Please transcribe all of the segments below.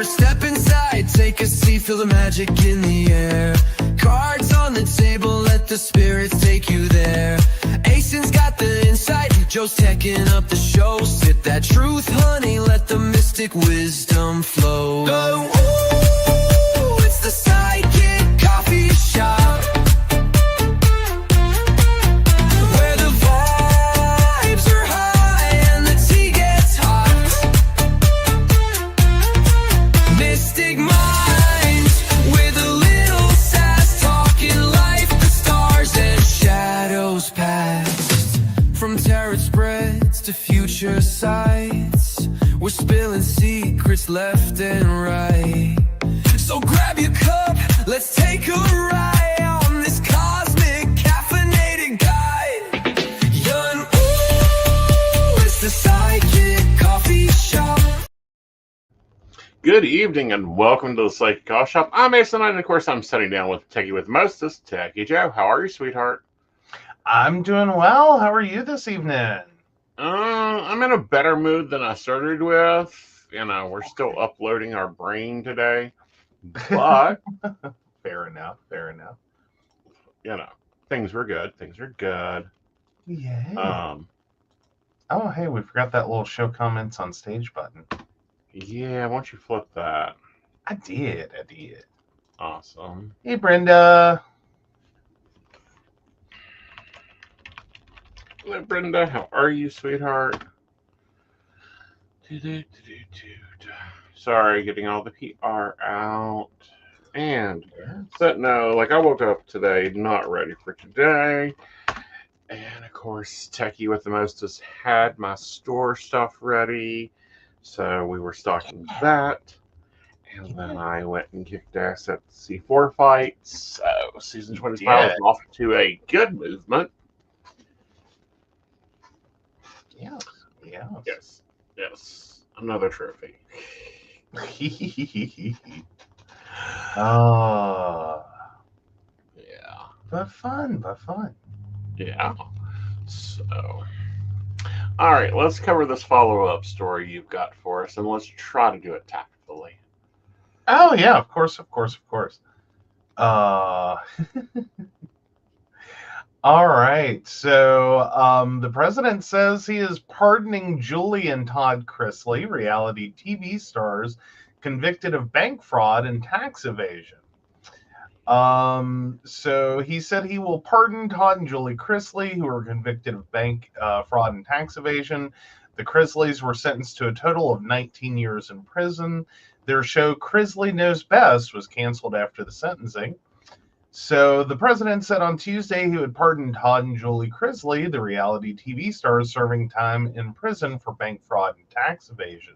Step inside, take a seat, feel the magic in the air. Cards on the table, let the spirits take you there. Aeson's got the insight, Joe's teching up the show. Sip that truth, honey, let the mystic wisdom flow. Oh, ooh, it's the Sidekick Coffee Shop. To future sights, we're spilling secrets left and right. So grab your cup, let's take a ride on this cosmic caffeinated guide. Yun, ooh, it's the Sidekick Coffee Shop. Good evening and welcome to the Sidekick Coffee Shop. I'm Aeson Knight, and of course I'm sitting down with Techie with Mostest, Techie Joe. How are you, sweetheart? I'm doing well. How are you this evening? I'm in a better mood than I started with. You know, we're still uploading our brain today. But fair enough. You know, things were good. Things are good. Yeah. Oh, hey, we forgot that little show comments on stage button. Yeah, why don't you flip that? I did. Awesome. Hey, Brenda. Hello, Brenda. How are you, sweetheart? Sorry, getting all the PR out. And, but no, like I woke up today not ready for today. And, of course, Techie with the Mostest had my store stuff ready. So we were stocking that. And then I went and kicked ass at the C4 fights. So season 25 was off to a good movement. Yes. Another trophy. Oh. Yeah. But fun. Yeah. So, all right, let's cover this follow-up story you've got for us, and let's try to do it tactfully. Oh, yeah, of course. All right, so the president says he is pardoning Julie and Todd Chrisley, reality TV stars, convicted of bank fraud and tax evasion. So he said he will pardon Todd and Julie Chrisley, who were convicted of bank fraud and tax evasion. The Chrisleys were sentenced to a total of 19 years in prison. Their show Chrisley Knows Best was canceled after the sentencing. So the president said on Tuesday he would pardon Todd and Julie Chrisley, the reality TV stars serving time in prison for bank fraud and tax evasion.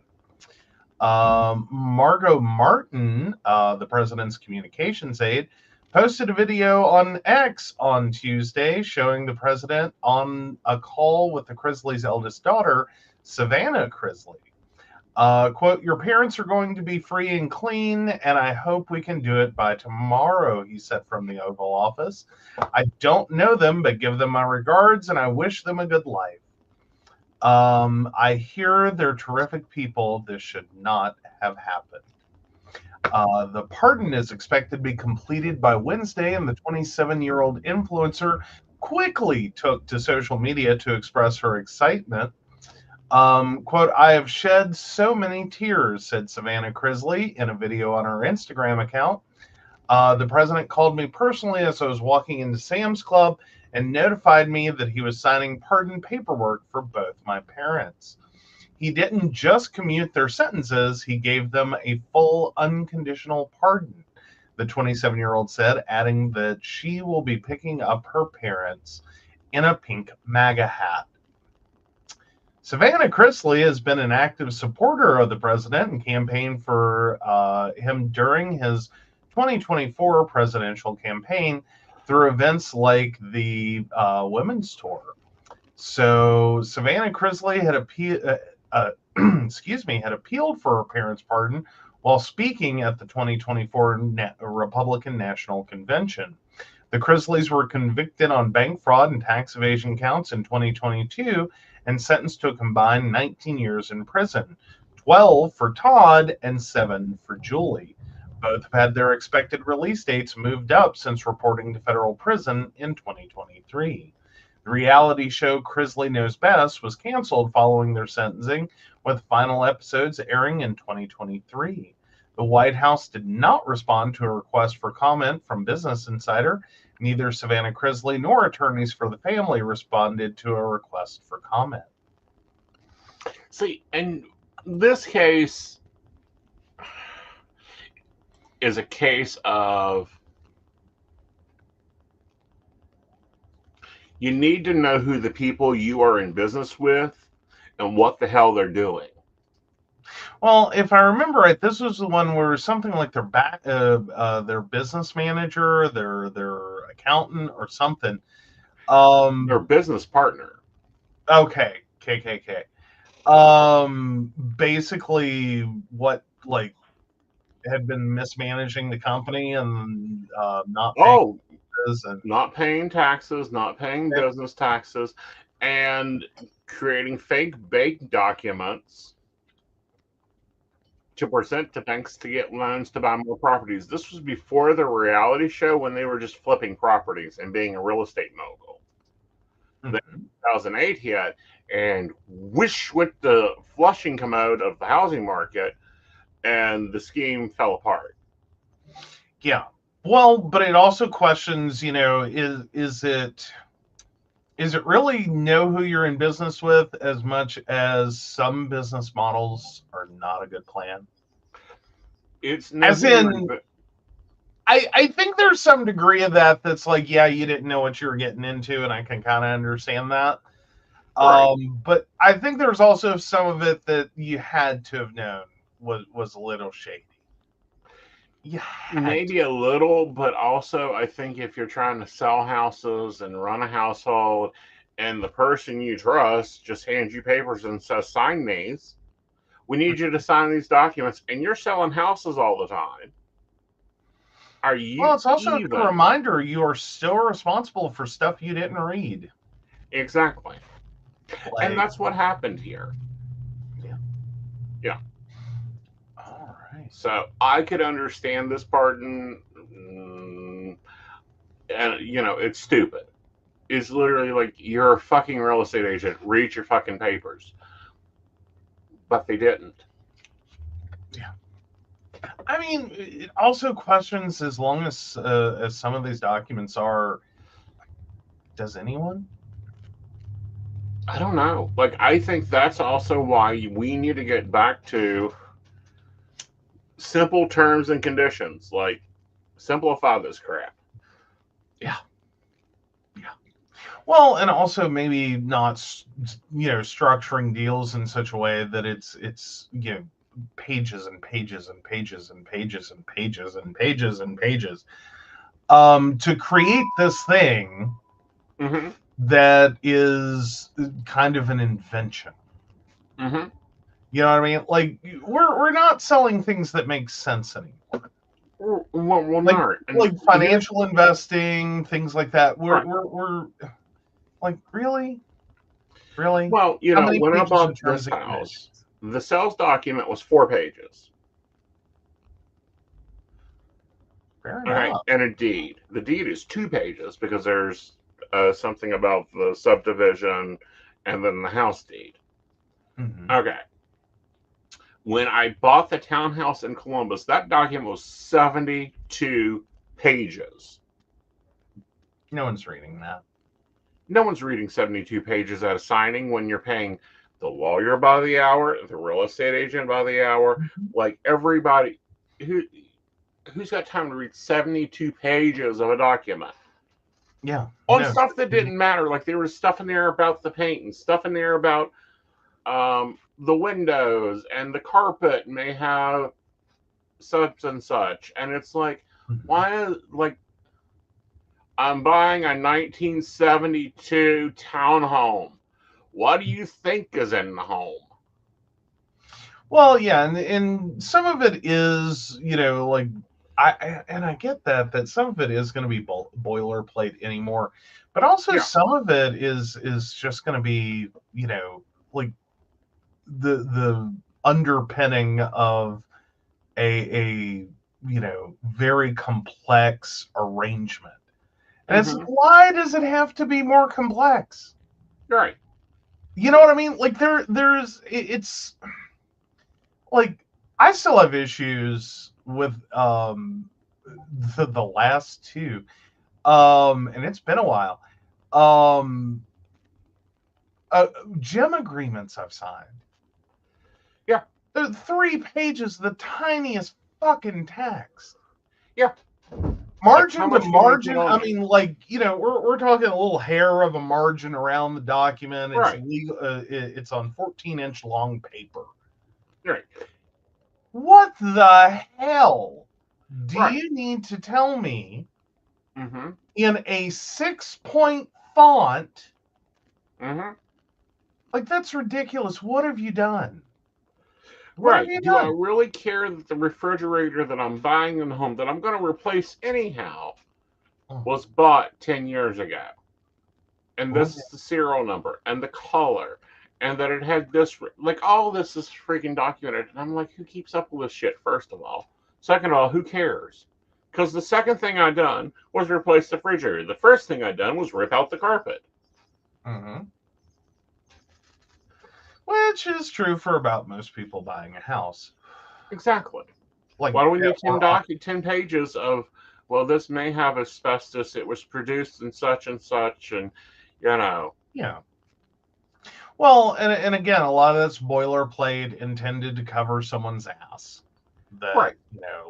Margot Martin, the president's communications aide, posted a video on X on Tuesday showing the president on a call with the Chrisleys' eldest daughter, Savannah Chrisley. Quote, "Your parents are going to be free and clean, and I hope we can do it by tomorrow," he said from the Oval Office. "I don't know them, but give them my regards, and I wish them a good life. I hear they're terrific people. This should not have happened." The pardon is expected to be completed by Wednesday, and the 27-year-old influencer quickly took to social media to express her excitement. Quote, "I have shed so many tears," said Savannah Chrisley in a video on her Instagram account. "The president called me personally as I was walking into Sam's Club and notified me that he was signing pardon paperwork for both my parents. He didn't just commute their sentences, he gave them a full unconditional pardon," the 27-year-old said, adding that she will be picking up her parents in a pink MAGA hat. Savannah Chrisley has been an active supporter of the president and campaigned for him during his 2024 presidential campaign through events like the Women's Tour. So Savannah Chrisley had appealed for her parents' pardon while speaking at the 2024 Republican National Convention. The Chrisleys were convicted on bank fraud and tax evasion counts in 2022 and sentenced to a combined 19 years in prison, 12 for Todd and 7 for Julie. Both have had their expected release dates moved up since reporting to federal prison in 2023. The reality show Chrisley Knows Best was canceled following their sentencing, with final episodes airing in 2023. The White House did not respond to a request for comment from Business Insider. Neither Savannah Chrisley nor attorneys for the family responded to a request for comment. See, and this case is a case of you need to know who the people you are in business with and what the hell they're doing. Well, if I remember right, this was the one where something like their business manager, their accountant, or something. Their business partner. Okay, KKK. Basically, what like had been mismanaging the company and not paying taxes and not paying taxes, not paying business taxes, and creating fake bank documents to present to banks to get loans to buy more properties. This was before the reality show when they were just flipping properties and being a real estate mogul. Mhm. Then 2008 hit, and whoosh went the flushing commode of the housing market, and the scheme fell apart. Yeah. Well, but it also questions, is it really know who you're in business with as much as some business models are not a good plan? It's As in, I think there's some degree of that's like, yeah, you didn't know what you were getting into, and I can kind of understand that. Right. But I think there's also some of it that you had to have known was a little shady. Maybe a little, but also I think if you're trying to sell houses and run a household and the person you trust just hands you papers and says, sign these, we need you to sign these documents, and you're selling houses all the time. Are you Well, it's also even? a reminder you are still responsible for stuff you didn't read. Exactly. Like, and that's what happened here. Yeah. All right. So I could understand this pardon, and it's stupid. It's literally like, you're a fucking real estate agent. Read your fucking papers. But they didn't. Yeah. I mean, it also questions, as long as some of these documents are, does anyone? I don't know. Like, I think that's also why we need to get back to simple terms and conditions. Like, simplify this crap. Yeah. Well, and also maybe not, structuring deals in such a way that it's pages and pages and pages and pages and pages and pages and pages, to create this thing that is kind of an invention. Mm-hmm. You know what I mean? Like, we're not selling things that make sense anymore. Well, like financial investing, things like that. We're like, really? Well, when I bought this house, the sales document was 4 pages. Fair Okay, enough. and a deed. The deed is 2 pages because there's something about the subdivision and then the house deed. Mm-hmm. Okay. When I bought the townhouse in Columbus, that document was 72 pages. No one's reading that. No one's reading 72 pages at a signing when you're paying the lawyer by the hour, the real estate agent by the hour. Mm-hmm. Like, everybody who's got time to read 72 pages of a document? Yeah. On stuff that didn't matter. Like, there was stuff in there about the paint and stuff in there about the windows, and the carpet may have such and such. And it's like, why? Like, I'm buying a 1972 townhome. What do you think is in the home? Well, yeah, and some of it is, like, I get that some of it is going to be boilerplate anymore, but also some of it is just going to be, like the underpinning of a very complex arrangement. And it's why does it have to be more complex? Right. You know what I mean? Like it's like I still have issues with the last two. And it's been a while. Gem agreements I've signed. Yeah. There's 3 pages, the tiniest fucking text. Yeah. Margin to margin. I mean, like, we're talking a little hair of a margin around the document. It's right. legal. It's on 14-inch long paper. Right. What the hell do you need to tell me in a 6-point font? Like, that's ridiculous. What have you done? Do I really care that the refrigerator that I'm buying in the home that I'm going to replace anyhow was bought 10 years ago? And this is the serial number and the color, and that it had this, like, all this is freaking documented. And I'm like, who keeps up with this shit, first of all? Second of all, who cares? Because the second thing I done was replace the refrigerator. The first thing I done was rip out the carpet. Which is true for about most people buying a house. Exactly. Like, why do we need 10 pages of, well, this may have asbestos, it was produced in such and such, and, Yeah. Well, and again, a lot of that's boilerplate intended to cover someone's ass. That,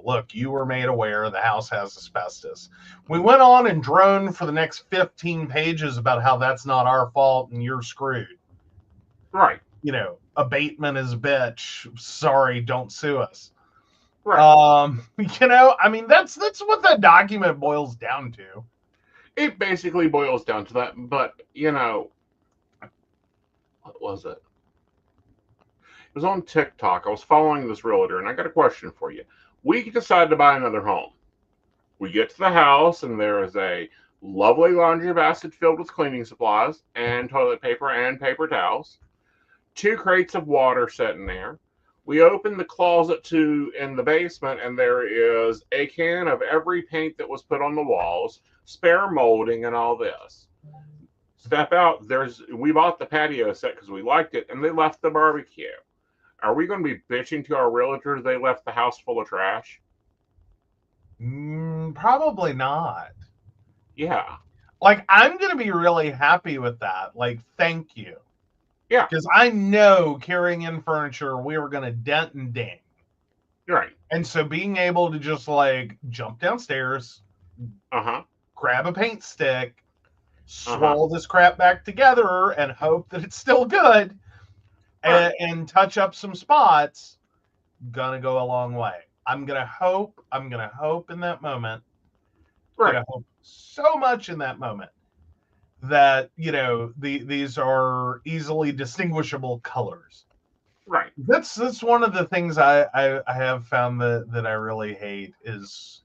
look, you were made aware the house has asbestos. We went on and droned for the next 15 pages about how that's not our fault and you're screwed. Right. Abatement is a bitch. Sorry, don't sue us. Right. I mean, that's what that document boils down to. It basically boils down to that, but, what was it? It was on TikTok. I was following this realtor, and I got a question for you. We decide to buy another home. We get to the house, and there is a lovely laundry basket filled with cleaning supplies and toilet paper and paper towels. 2 crates of water sitting there. We open the closet in the basement, and there is a can of every paint that was put on the walls, spare molding, and all this. Step out. We bought the patio set because we liked it, and they left the barbecue. Are we going to be bitching to our realtor they left the house full of trash? Probably not. Yeah. Like, I'm going to be really happy with that. Like, thank you. Yeah. Because I know carrying in furniture, we were going to dent and ding. Right. And so being able to just, like, jump downstairs, grab a paint stick, swirl this crap back together and hope that it's still good, and touch up some spots, gonna go a long way. I'm gonna hope in that moment. I'm gonna hope so much in that moment that, these are easily distinguishable colors. Right. That's one of the things I have found that I really hate is,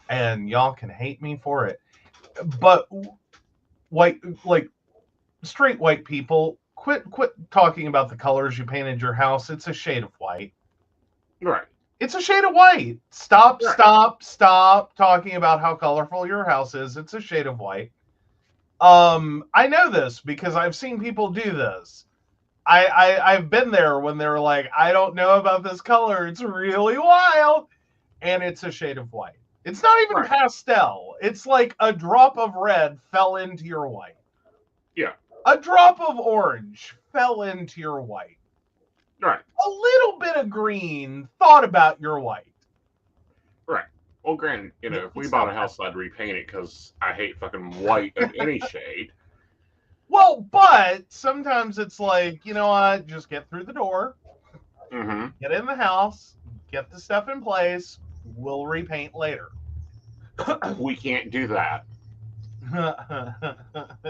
and y'all can hate me for it, but straight white people, quit talking about the colors you painted your house. It's a shade of white. Right. It's a shade of white. Stop talking about how colorful your house is. It's a shade of white. I know this because I've seen people do this. I've been there when they're like, I don't know about this color. It's really wild. And it's a shade of white. It's not even pastel. It's like a drop of red fell into your white. Yeah. A drop of orange fell into your white. Right. A little bit of green thought about your white. Right. Well, granted, if we bought a house, I'd repaint it because I hate fucking white of any shade. Well, but sometimes it's like, you know what? Just get through the door. Get in the house. Get the stuff in place. We'll repaint later. We can't do that.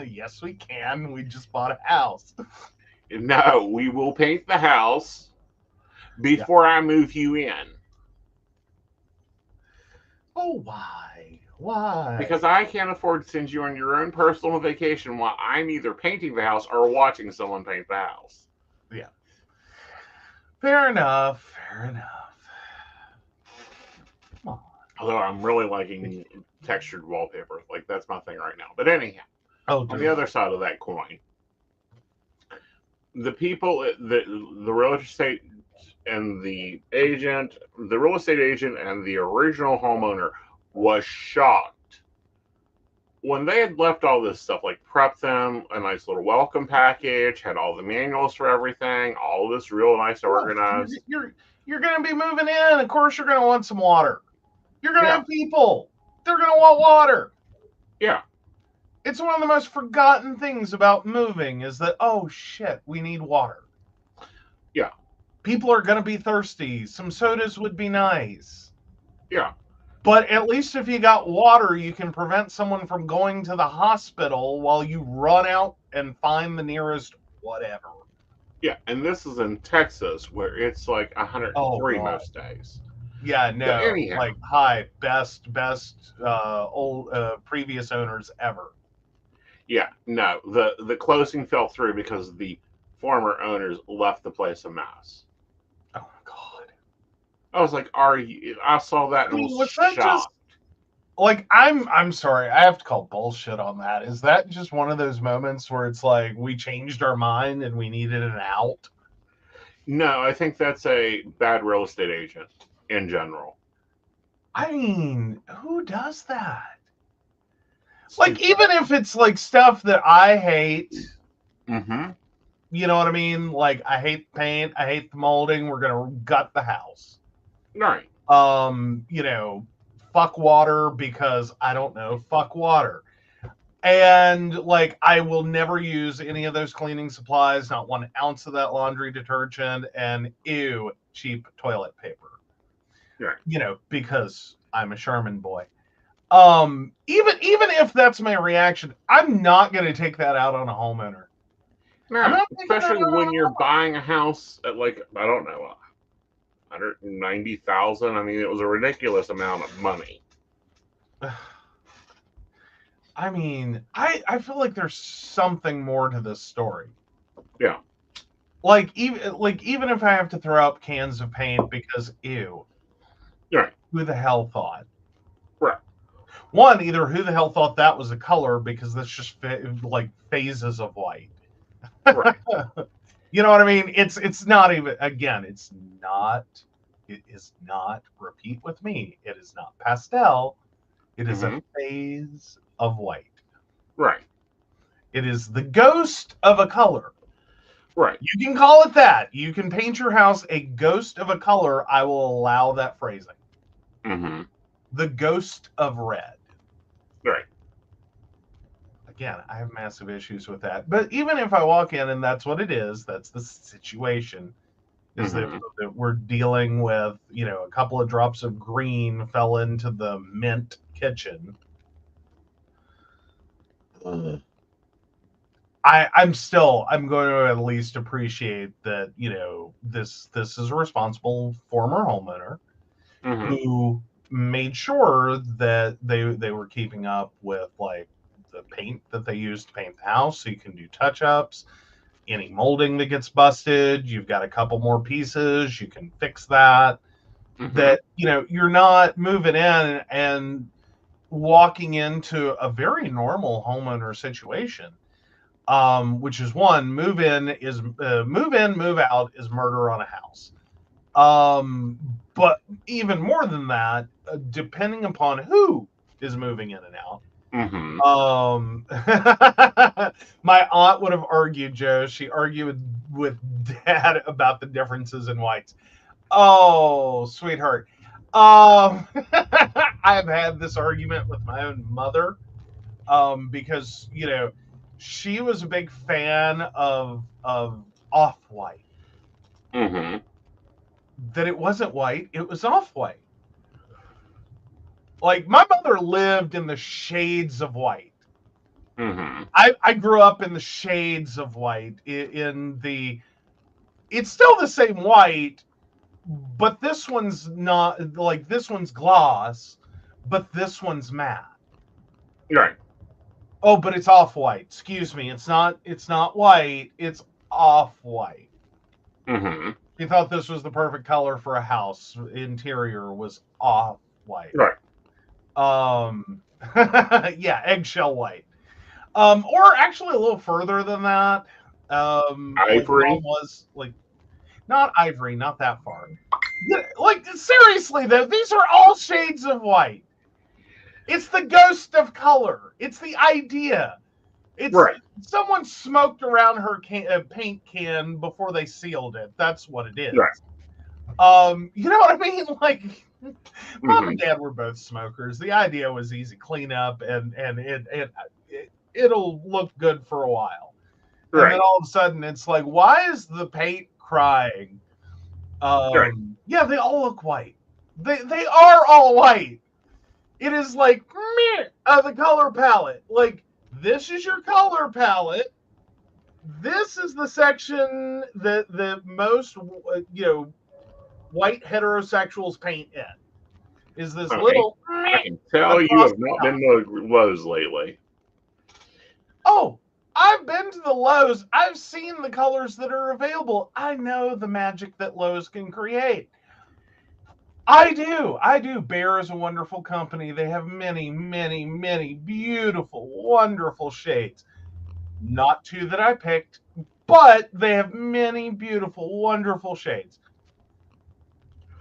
Yes, we can. We just bought a house. No, we will paint the house before I move you in. Oh, why? Why? Because I can't afford to send you on your own personal vacation while I'm either painting the house or watching someone paint the house. Yeah. Fair enough. Fair enough. Come on. Although I'm really liking textured wallpaper. Like, that's my thing right now. But anyhow, on the other side of that coin, the people, the real estate and the real estate agent and the original homeowner was shocked when they had left all this stuff, like prepped them a nice little welcome package, had all the manuals for everything, all this real nice organized. You're going to be moving in. Of course, you're going to want some water. You're going to have people. They're going to want water. Yeah. It's one of the most forgotten things about moving is that, oh, shit, we need water. Yeah. People are going to be thirsty. Some sodas would be nice. Yeah. But at least if you got water, you can prevent someone from going to the hospital while you run out and find the nearest whatever. Yeah, and this is in Texas where it's like 103 most days. Yeah, no. But anyhow, like, hi, best old previous owners ever. Yeah, no. The closing fell through because the former owners left the place a mess. Oh my god. I was like, "Are you?" I saw that and was that shocked. just like I'm sorry, I have to call bullshit on that. Is that just one of those moments where it's like we changed our mind and we needed an out? No, I think that's a bad real estate agent in general. I mean, who does that? Like, even if it's like stuff that I hate, Mm-hmm. you know what I mean? Like, I hate paint, I hate the molding, we're gonna gut the house. Right. You know, fuck water because I don't know, fuck water. And like, I will never use any of those cleaning supplies, not 1 ounce of that laundry detergent, and ew, cheap toilet paper. Right. You know, because I'm a Sherman boy. Even if that's my reaction, I'm not going to take that out on a homeowner. No, especially when you're buying a house at like, I don't know, 190,000. I mean, it was a ridiculous amount of money. I mean, I feel like there's something more to this story. Yeah. Like even if I have to throw out cans of paint because ew. Right. Who the hell thought? Right. One, either who the hell thought that was a color because that's just like phases of white. Right. You know what I mean? It's not even, again, it is not, repeat with me, it is not pastel. It is a phase of white. Right. It is the ghost of a color. Right. You can call it that. You can paint your house a ghost of a color. I will allow that phrasing. Mm-hmm. The ghost of red. Right. Again, I have massive issues with that. But even if I walk in and that's what it is, that's the situation, is that we're dealing with, you know, a couple of drops of green fell into the mint kitchen. I'm going to at least appreciate that, you know, this is a responsible former homeowner who made sure that they were keeping up with like the paint that they use to paint the house, so you can do touch-ups. Any molding that gets busted, you've got a couple more pieces, you can fix that. That, you know, you're not moving in and walking into a very normal homeowner situation, which is one, move in, move out is murder on a house. But even more than that, depending upon who is moving in and out. My aunt would have argued, Joe. She argued with Dad about the differences in whites. Oh, sweetheart. I've had this argument with my own mother, because, you know, she was a big fan of off-white. That it wasn't white, it was off-white. Like, my mother lived in the shades of white. I grew up in the shades of white. It's still the same white, but this one's not, like, this one's gloss, but this one's matte. Right. Oh, but it's off-white. Excuse me. It's not white. It's off-white. Mm-hmm. He thought this was the perfect color for a house. Interior was off-white. Right. Yeah, eggshell white. Or actually a little further than that. Like Ivory. Mom was like, not ivory, not that far. Like seriously though, these are all shades of white. It's the ghost of color. It's the idea. It's Right. someone smoked around her paint can before they sealed it. That's what it is. Right. You know what I mean? Like, Mom Mhm. and Dad were both smokers. The idea was easy cleanup, and it'll look good for a while. And Right. then all of a sudden, it's like, why is the paint crying? Right. Yeah, they all look white. They are all white. It is like the color palette. Like, this is your color palette. This is the section that the most white heterosexuals paint in. Is this Okay. little I can tell you across have the not top. been to Lowe's lately. Oh, I've been to the Lowe's. I've seen the colors that are available. I know the magic that Lowe's can create. I do. Bear is a wonderful company. They have many, many, many beautiful, wonderful shades. Not two that I picked, but they have many beautiful, wonderful shades.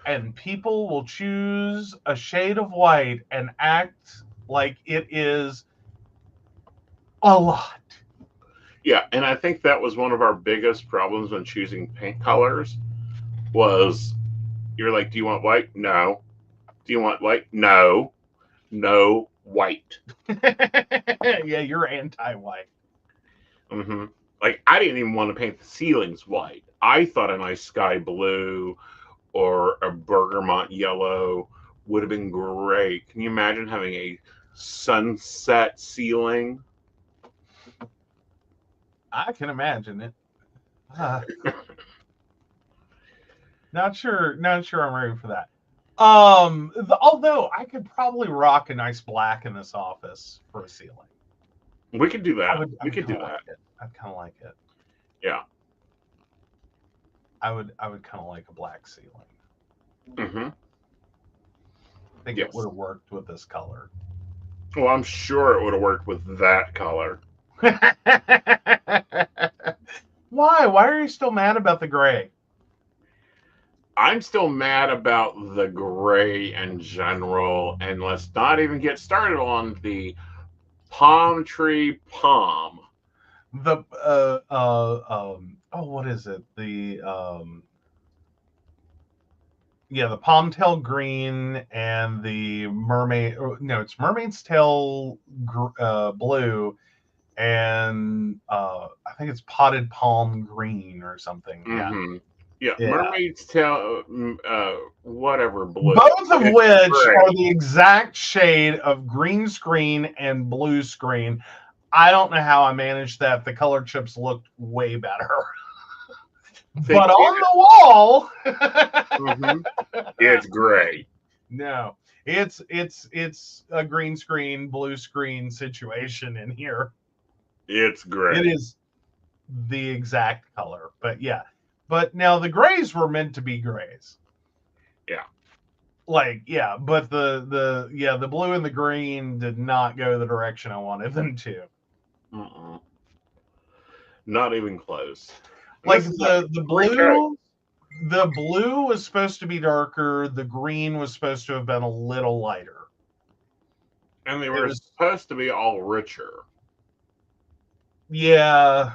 And people will choose a shade of white and act like it is a lot. Yeah, and I think that was one of our biggest problems when choosing paint colors was you're like, do you want white? No. Do you want white? No. No white. Yeah, you're anti-white. Mm-hmm. Like I didn't even want to paint the ceilings white. I thought a nice sky blue or a bergamot yellow would have been great. Can you imagine having a sunset ceiling? I can imagine it. Not sure I'm ready for that. Although I could probably rock a nice black in this office for a ceiling. We could do that. I would We could do kinda that. like it. I'd kind of like it. Yeah. I would kind of like a black ceiling. Mm-hmm. I think Yes. it would have worked with this color. Well, I'm sure it would have worked with that color. Why? Why are you still mad about the gray? I'm still mad about the gray in general, and let's not even get started on the palm tree palm. The what is it? The the palm-tail green and the mermaid. No, it's mermaid's tail blue, and I think it's potted palm green or something. Mm-hmm. Yeah, Yeah. mermaid's tail, whatever blue. Both of It's which gray. are the exact shade of green screen and blue screen. I don't know how I managed that. The color chips looked way better. But on the wall, Mm-hmm. It's gray. no, it's a green screen, blue screen situation in here. It's gray. It is the exact color, but yeah. But now the grays were meant to be grays. Yeah. Like, yeah, but the blue and the green did not go the direction I wanted them to. Uh-uh. Not even close. Like This is the great blue, the blue was supposed to be darker. The green was supposed to have been a little lighter. and they were supposed to be all richer. Yeah.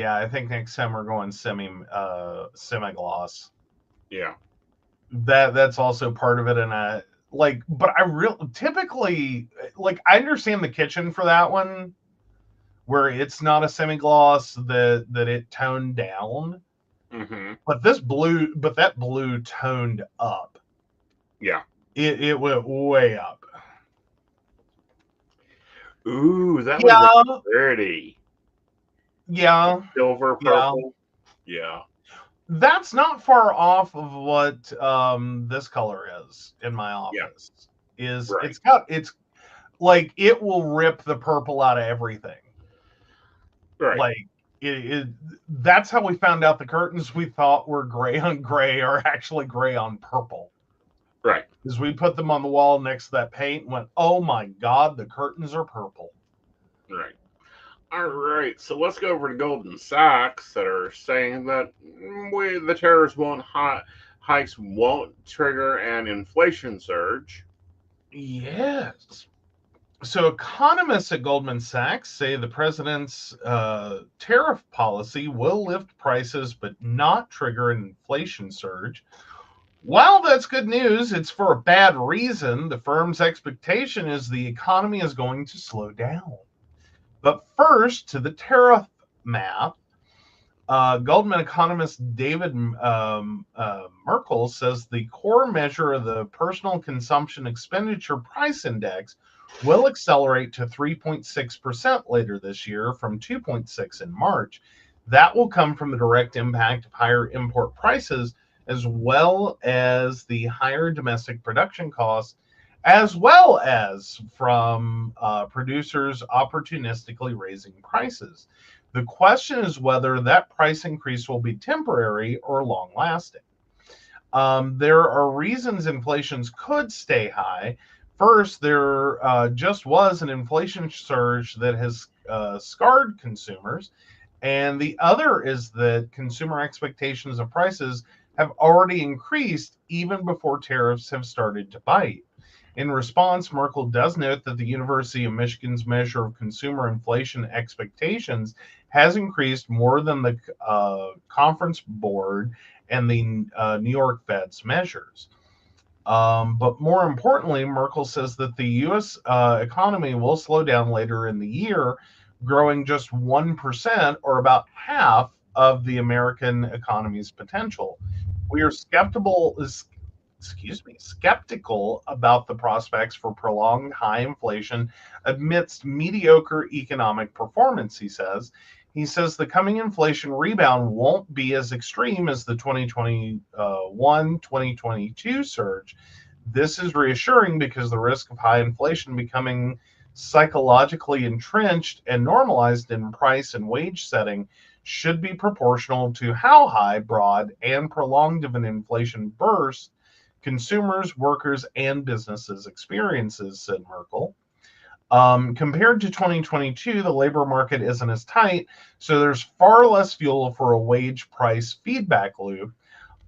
I think next time we're going semi gloss. Yeah. That's also part of it, and but I typically I understand the kitchen for that one, where it's not a semi gloss that it toned down. Mm-hmm. But that blue toned up. Yeah. It went way up. Ooh, that was pretty. Yeah. Silver purple. Yeah. That's not far off of what this color is in my Yeah. office. Is Right. it's like it will rip the purple out of everything. Right. Like that's how we found out the curtains we thought were gray on gray are actually gray on purple. Right. Is we put them on the wall next to that paint and went, oh my God, the curtains are purple. Right. All right. So let's go over to Goldman Sachs that are saying that the tariffs hikes won't trigger an inflation surge. Yes. So economists at Goldman Sachs say the president's tariff policy will lift prices but not trigger an inflation surge. While that's good news, it's for a bad reason. The firm's expectation is the economy is going to slow down. But first, to the tariff math. Goldman economist David Merkel says the core measure of the personal consumption expenditure price index will accelerate to 3.6% later this year from 2.6 in March. That will come from the direct impact of higher import prices as well as the higher domestic production costs, as well as from producers opportunistically raising prices. The question is whether that price increase will be temporary or long lasting. There are reasons inflations could stay high. First, there just was an inflation surge that has scarred consumers. And the other is that consumer expectations of prices have already increased even before tariffs have started to bite. In response, Merkel does note that the University of Michigan's measure of consumer inflation expectations has increased more than the Conference Board and the New York Fed's measures. But more importantly, Merkel says that the U.S. Economy will slow down later in the year, growing just 1% or about half of the American economy's potential. We are skeptical about the prospects for prolonged high inflation amidst mediocre economic performance, he says. He says the coming inflation rebound won't be as extreme as the 2021-2022 surge. This is reassuring because the risk of high inflation becoming psychologically entrenched and normalized in price and wage setting should be proportional to how high, broad, and prolonged of an inflation burst consumers, workers, and businesses experiences, said Merkel. Compared to 2022, the labor market isn't as tight, so there's far less fuel for a wage price feedback loop.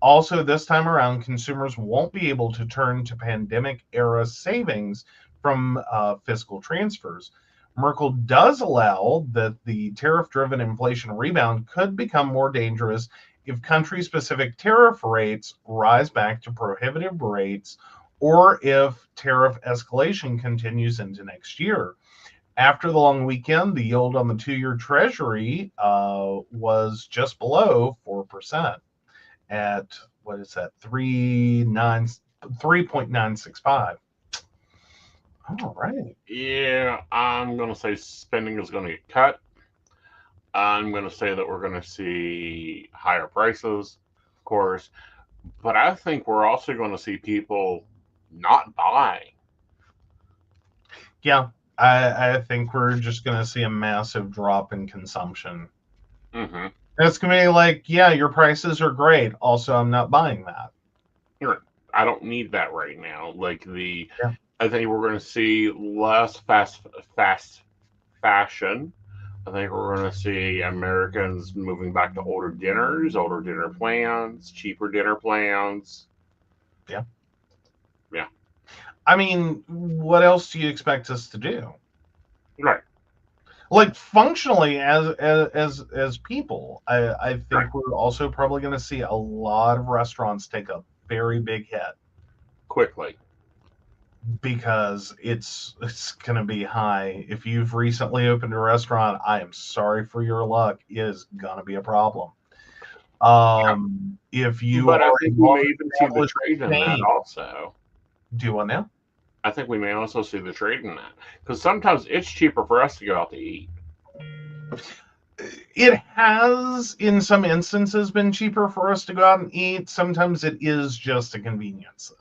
Also, this time around, consumers won't be able to turn to pandemic era savings from fiscal transfers. Merkel does allow that the tariff driven inflation rebound could become more dangerous if country-specific tariff rates rise back to prohibitive rates or if tariff escalation continues into next year. After the long weekend, the yield on the two-year Treasury was just below 4% at, what is that, 3.965. All right. Yeah, I'm going to say spending is going to get cut. I'm going to say that we're going to see higher prices, of course, but I think we're also going to see people not buy. Yeah, I think we're just going to see a massive drop in consumption. Mm-hmm. It's going to be like, yeah, your prices are great. Also, I'm not buying that. I don't need that right now. Yeah. I think we're going to see less fast fashion. I think we're going to see Americans moving back to older dinner plans, cheaper dinner plans. Yeah. Yeah. I mean, what else do you expect us to do? Right. Like functionally, as people, I think we're also probably going to see a lot of restaurants take a very big hit Quickly. because it's going to be high. If you've recently opened a restaurant, I am sorry for your luck. It is going to be a problem. If you But I are think we may even see the established trade in that chain- also. do what now? I think we may also see the trade in that because sometimes it's cheaper for us to go out to eat. It has, in some instances, been cheaper for us to go out and eat. Sometimes it is just a convenience.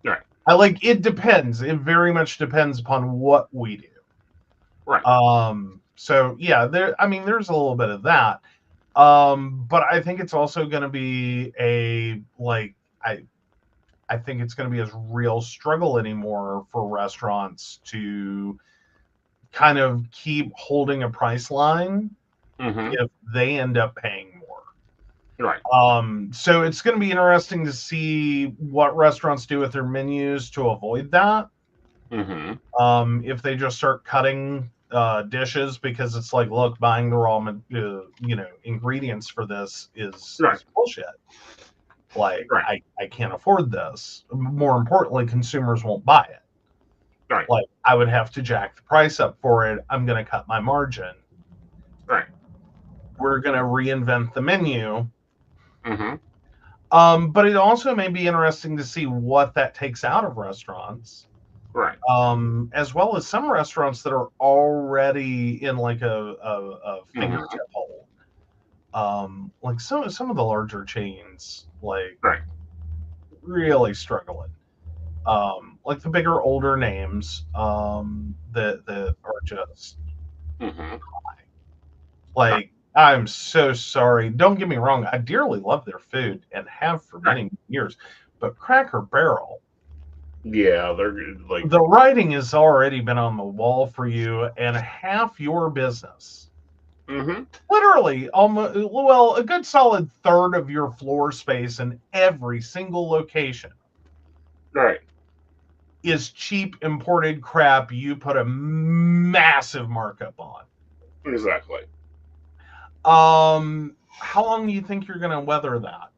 Right. It depends. It very much depends upon what we do. Right. So yeah, there's a little bit of that. But I think it's also going to be I think it's going to be a real struggle anymore for restaurants to kind of keep holding a price line if they end up paying more. Right. So it's going to be interesting to see what restaurants do with their menus to avoid that. If they just start cutting dishes because it's like, look, buying the raw, ingredients for this is bullshit. Like, I can't afford this. More importantly, consumers won't buy it. Right. Like, I would have to jack the price up for it. I'm going to cut my margin. Right. We're going to reinvent the menu. Mm-hmm. But it also may be interesting to see what that takes out of restaurants. Right. As well as some restaurants that are already in like a fingertip hold. Like some of the larger chains, like really struggling. Like the bigger, older names, that are just high. Like, I'm so sorry. Don't get me wrong. I dearly love their food and have for many years. But Cracker Barrel, yeah, they're like, the writing has already been on the wall for you, and half your business, literally, almost, well, a good solid third of your floor space in every single location, is cheap imported crap you put a massive markup on. Exactly. How long do you think you're going to weather that?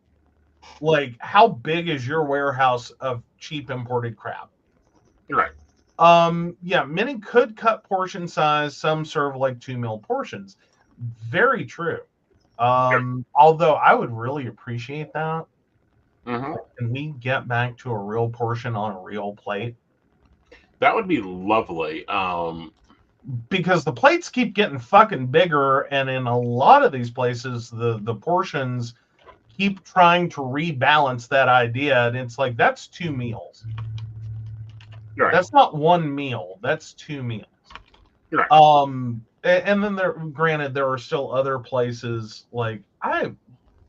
Like, how big is your warehouse of cheap imported crap? Right. Yeah, many could cut portion size. Some serve like 2 meal portions. Very true. Although I would really appreciate that. Can we get back to a real portion on a real plate? That would be lovely. Because the plates keep getting fucking bigger, and in a lot of these places, the portions keep trying to rebalance that idea, and it's like, that's 2 meals. Right. That's not 1 meal. That's 2 meals. Right. And then granted, there are still other places like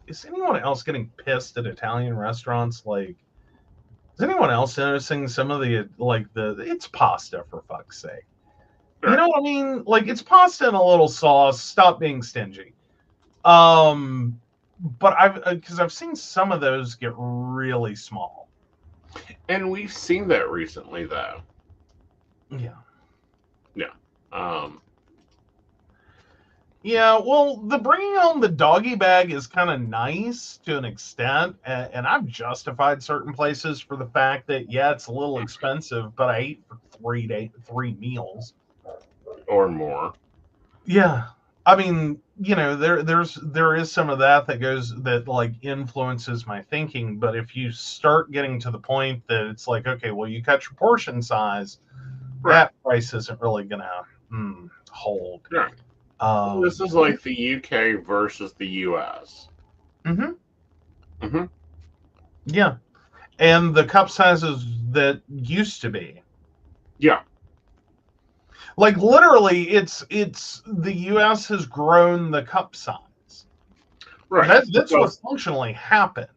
is anyone else getting pissed at Italian restaurants? Like, is anyone else noticing some of it's pasta, for fuck's sake? Right. You know what I mean? Like, it's pasta and a little sauce. Stop being stingy. But I've seen some of those get really small. And we've seen that recently, though. Yeah. Yeah. Yeah, well, the bringing home the doggy bag is kind of nice to an extent, and I've justified certain places for the fact that, yeah, it's a little expensive, but I ate for 3 meals or more. Yeah, I mean, there is some of that like influences my thinking, but if you start getting to the point that it's like, okay, well, you cut your portion size, that price isn't really gonna hold. Right. This is like the UK versus the US. Yeah, and the cup sizes that used to be. Yeah. Like, literally, it's the US has grown the cup size. Right. That's what functionally happened.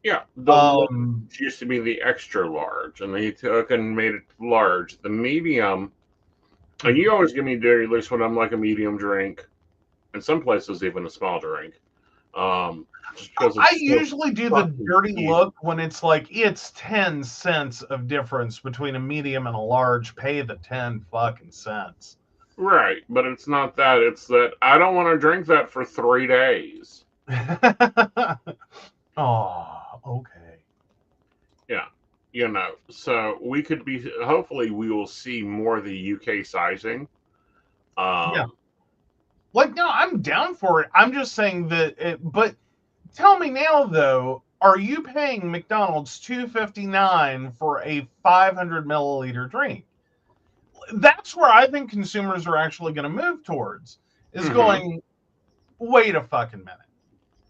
Yeah. The large used to be the extra large, and they took and made it large. The medium, and you always give me dairy, at least when I'm like a medium drink, and some places even a small drink. I usually do the dirty look when it's like, it's 10 cents of difference between a medium and a large. Pay the 10 fucking cents. Right, but it's not that. It's that I don't want to drink that for 3 days. Oh, okay. Yeah, so we could be, hopefully we will see more of the UK sizing. Yeah. Like, no, I'm down for it. I'm just saying but tell me now, though, are you paying McDonald's $2.59 for a 500 milliliter drink? That's where I think consumers are actually going to move towards, is going, wait a fucking minute.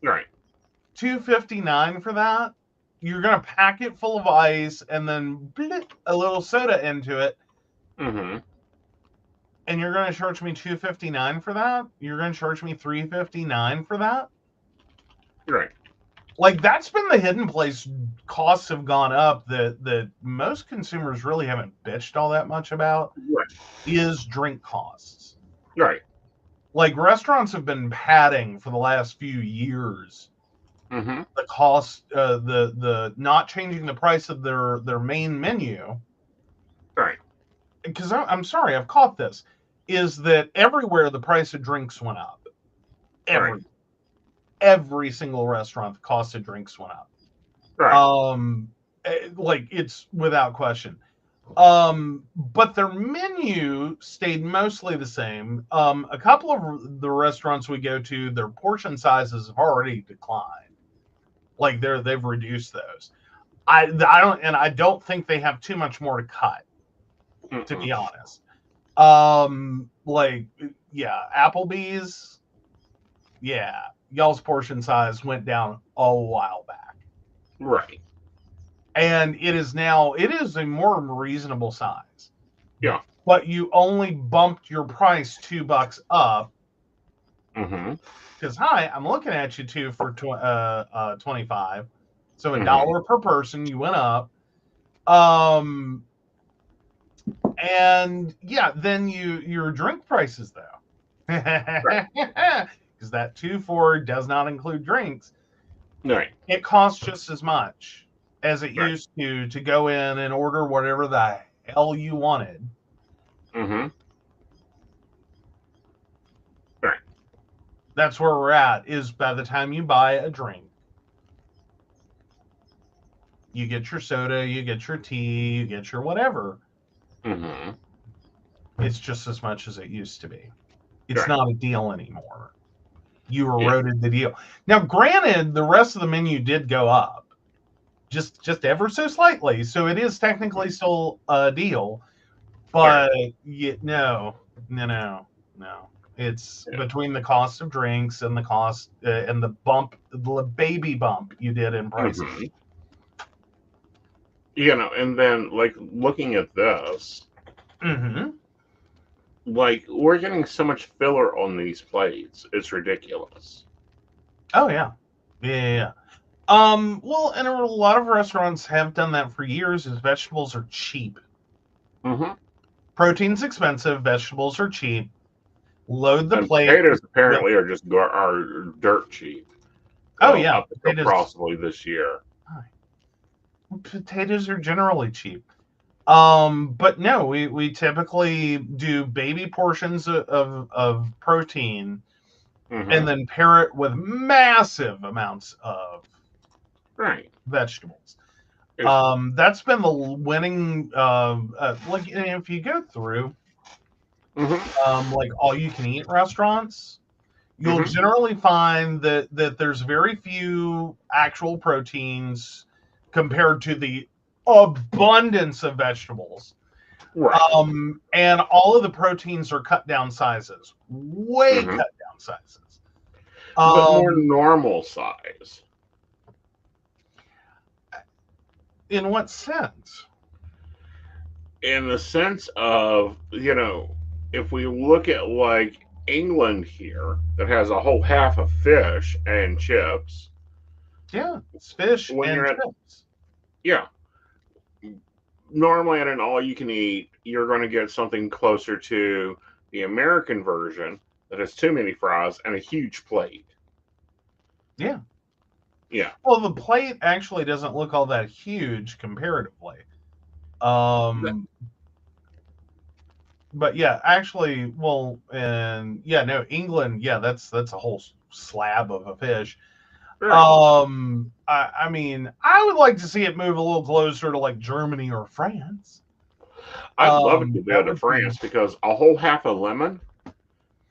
Right. $2.59 for that? You're gonna pack it full of ice and then a little soda into it, Mm-hmm. and you're gonna charge me $2.59 for that? You're gonna charge me $3.59 for that? Right. Like, that's been the hidden place. Costs have gone up that most consumers really haven't bitched all that much about, Right. is drink costs. Right. Like, restaurants have been padding for the last few years Mm-hmm. the cost, the not changing the price of their main menu. Right. Because I'm sorry, I've caught this, is that everywhere the price of drinks went up. Right. Every single restaurant, the cost of drinks went up. Right. Like, it's without question. But their menu stayed mostly the same. A couple of the restaurants we go to, their portion sizes have already declined. Like, they've reduced those. I don't think they have too much more to cut, to be honest. Like, yeah, Applebee's, yeah, y'all's portion size went down a while back. Right. And it is a more reasonable size. Yeah. But you only bumped your price $2 up. Mm-hmm. Because, hi, I'm looking at you two for 25. So $1 Mm-hmm. per person, you went up. And yeah, then your drink prices though. Because that 2 does not include drinks. Right. It costs just as much as it Right. used to go in and order whatever the hell you wanted. Mm-hmm. Right. That's where we're at, is by the time you buy a drink, you get your soda, you get your tea, you get your whatever. Mm-hmm. It's just as much as it used to be. It's Right. not a deal anymore. You eroded the deal. Now, granted, the rest of the menu did go up, just ever so slightly, so it is technically still a deal. But no. It's between the cost of drinks and the cost and the baby bump you did in pricing. Mm-hmm. And then, like, looking at this, Mm-hmm. like, we're getting so much filler on these plates. It's ridiculous. Oh, yeah. Yeah. Well, and a lot of restaurants have done that for years, is vegetables are cheap. Mm-hmm. Protein's expensive, vegetables are cheap. Load the plate. Potatoes apparently are dirt cheap. Oh, yeah. Up until possibly this year. Potatoes are generally cheap. But no, we typically do baby portions of protein, Mm-hmm. and then pair it with massive amounts of vegetables. That's been the winning. Like, if you go through, like, all you can eat restaurants, you'll generally find that there's very few actual proteins compared to the abundance of vegetables. Right. And all of the proteins are cut down sizes, way cut down sizes. But more normal size. In what sense? In the sense of, if we look at, like, England here, that has a whole half of fish and chips. Yeah, it's fish and chips. Yeah. Normally at an all-you-can-eat, you're going to get something closer to the American version that has too many fries and a huge plate. Yeah. Yeah. Well, the plate actually doesn't look all that huge comparatively. But yeah, actually, well, and yeah, no, England, yeah, that's a whole slab of a fish. Right. I mean, I would like to see it move a little closer to, like, Germany or France. I'd love it to go to France because a whole half a lemon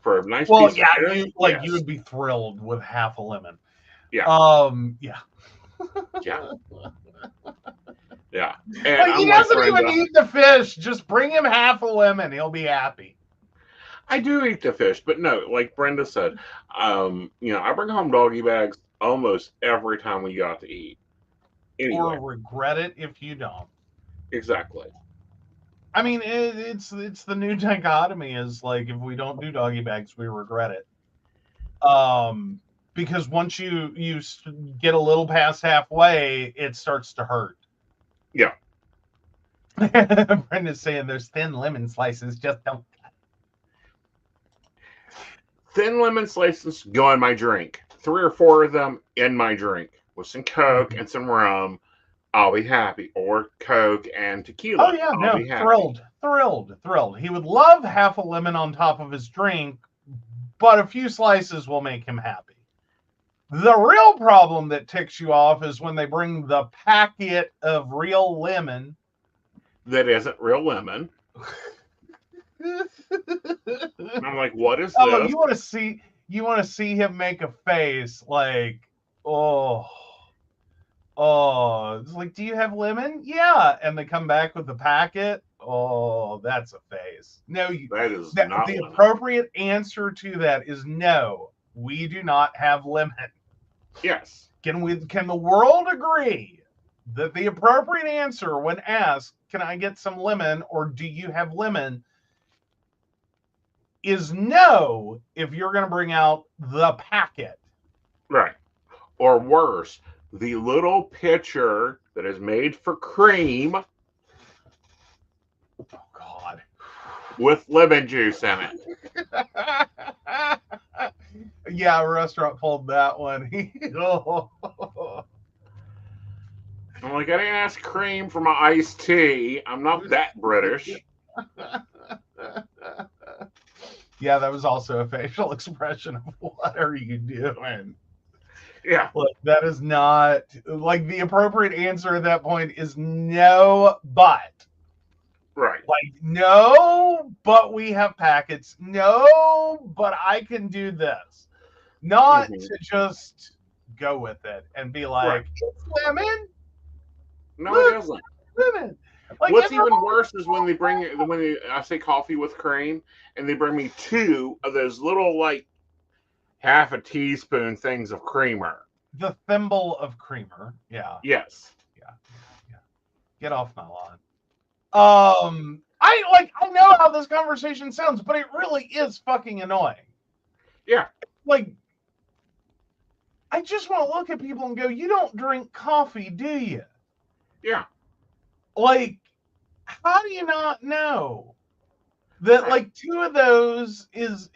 for a nice piece of fish. You would be thrilled with half a lemon. Yeah. Yeah. Yeah. Yeah. And he doesn't even eat the fish. Just bring him half a lemon. He'll be happy. I do eat the fish, but no, like Brenda said, I bring home doggy bags almost every time we go out to eat. Anyway, Or regret it if you don't. exactly. I mean, it's the new dichotomy is like if we don't do doggy bags, we regret it. Because once you get a little past halfway, it starts to hurt. Yeah. Brenda's saying there's thin lemon slices, just don't. Thin lemon slices go in my drink. 3 or 4 of them in my drink with some Coke and some rum. I'll be happy. Or Coke and tequila. Oh yeah, I'll be happy. thrilled. He would love half a lemon on top of his drink, but a few slices will make him happy. The real problem that ticks you off is when they bring the packet of real lemon. That isn't real lemon. And I'm like, what is Oh, this? you want to see him make a face like, oh, it's like, do you have lemon? Yeah, and they come back with the packet. Oh, that's a face. No, That is not the lemon. appropriate answer to that is no. We do not have lemon. Yes. Can the world agree that the appropriate answer when asked, can I get some lemon or do you have lemon, is no if you're going to bring out the packet. Right. Or worse, the little pitcher that is made for cream Oh, God. with lemon juice in it. Yeah, a restaurant pulled that one. I'm like, I didn't ask cream for my iced tea. I'm not that British. Yeah, that was also a facial expression of what are you doing? Yeah. Look, that is not like the appropriate answer at that point is no, but. Right. Like, no, but we have packets. No, but I can do this. Not to just go with it and be like, Right. it's lemon. No, Look, it isn't. Lemon. Like, What's even worse is when I say coffee with cream and they bring me 2 of those little like half a teaspoon things of creamer. the thimble of creamer. Yeah. Yes. Get off my lawn. I know how this conversation sounds, but it really is fucking annoying. Yeah. Like, I just want to look at people and go, you don't drink coffee, do you? Yeah. Like, how do you not know that like 2 of those is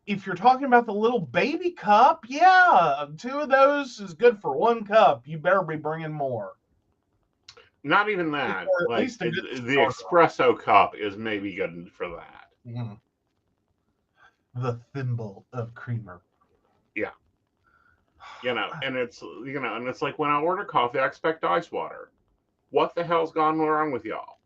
if you're talking about the little baby cup, yeah, 2 of those is good for 1 cup. You better be bringing more. Not even that. Or at Like least the espresso cup is maybe good for that. Mm-hmm. The thimble of creamer. Yeah. And it's like when I order coffee, I expect ice water. What the hell's gone wrong with y'all?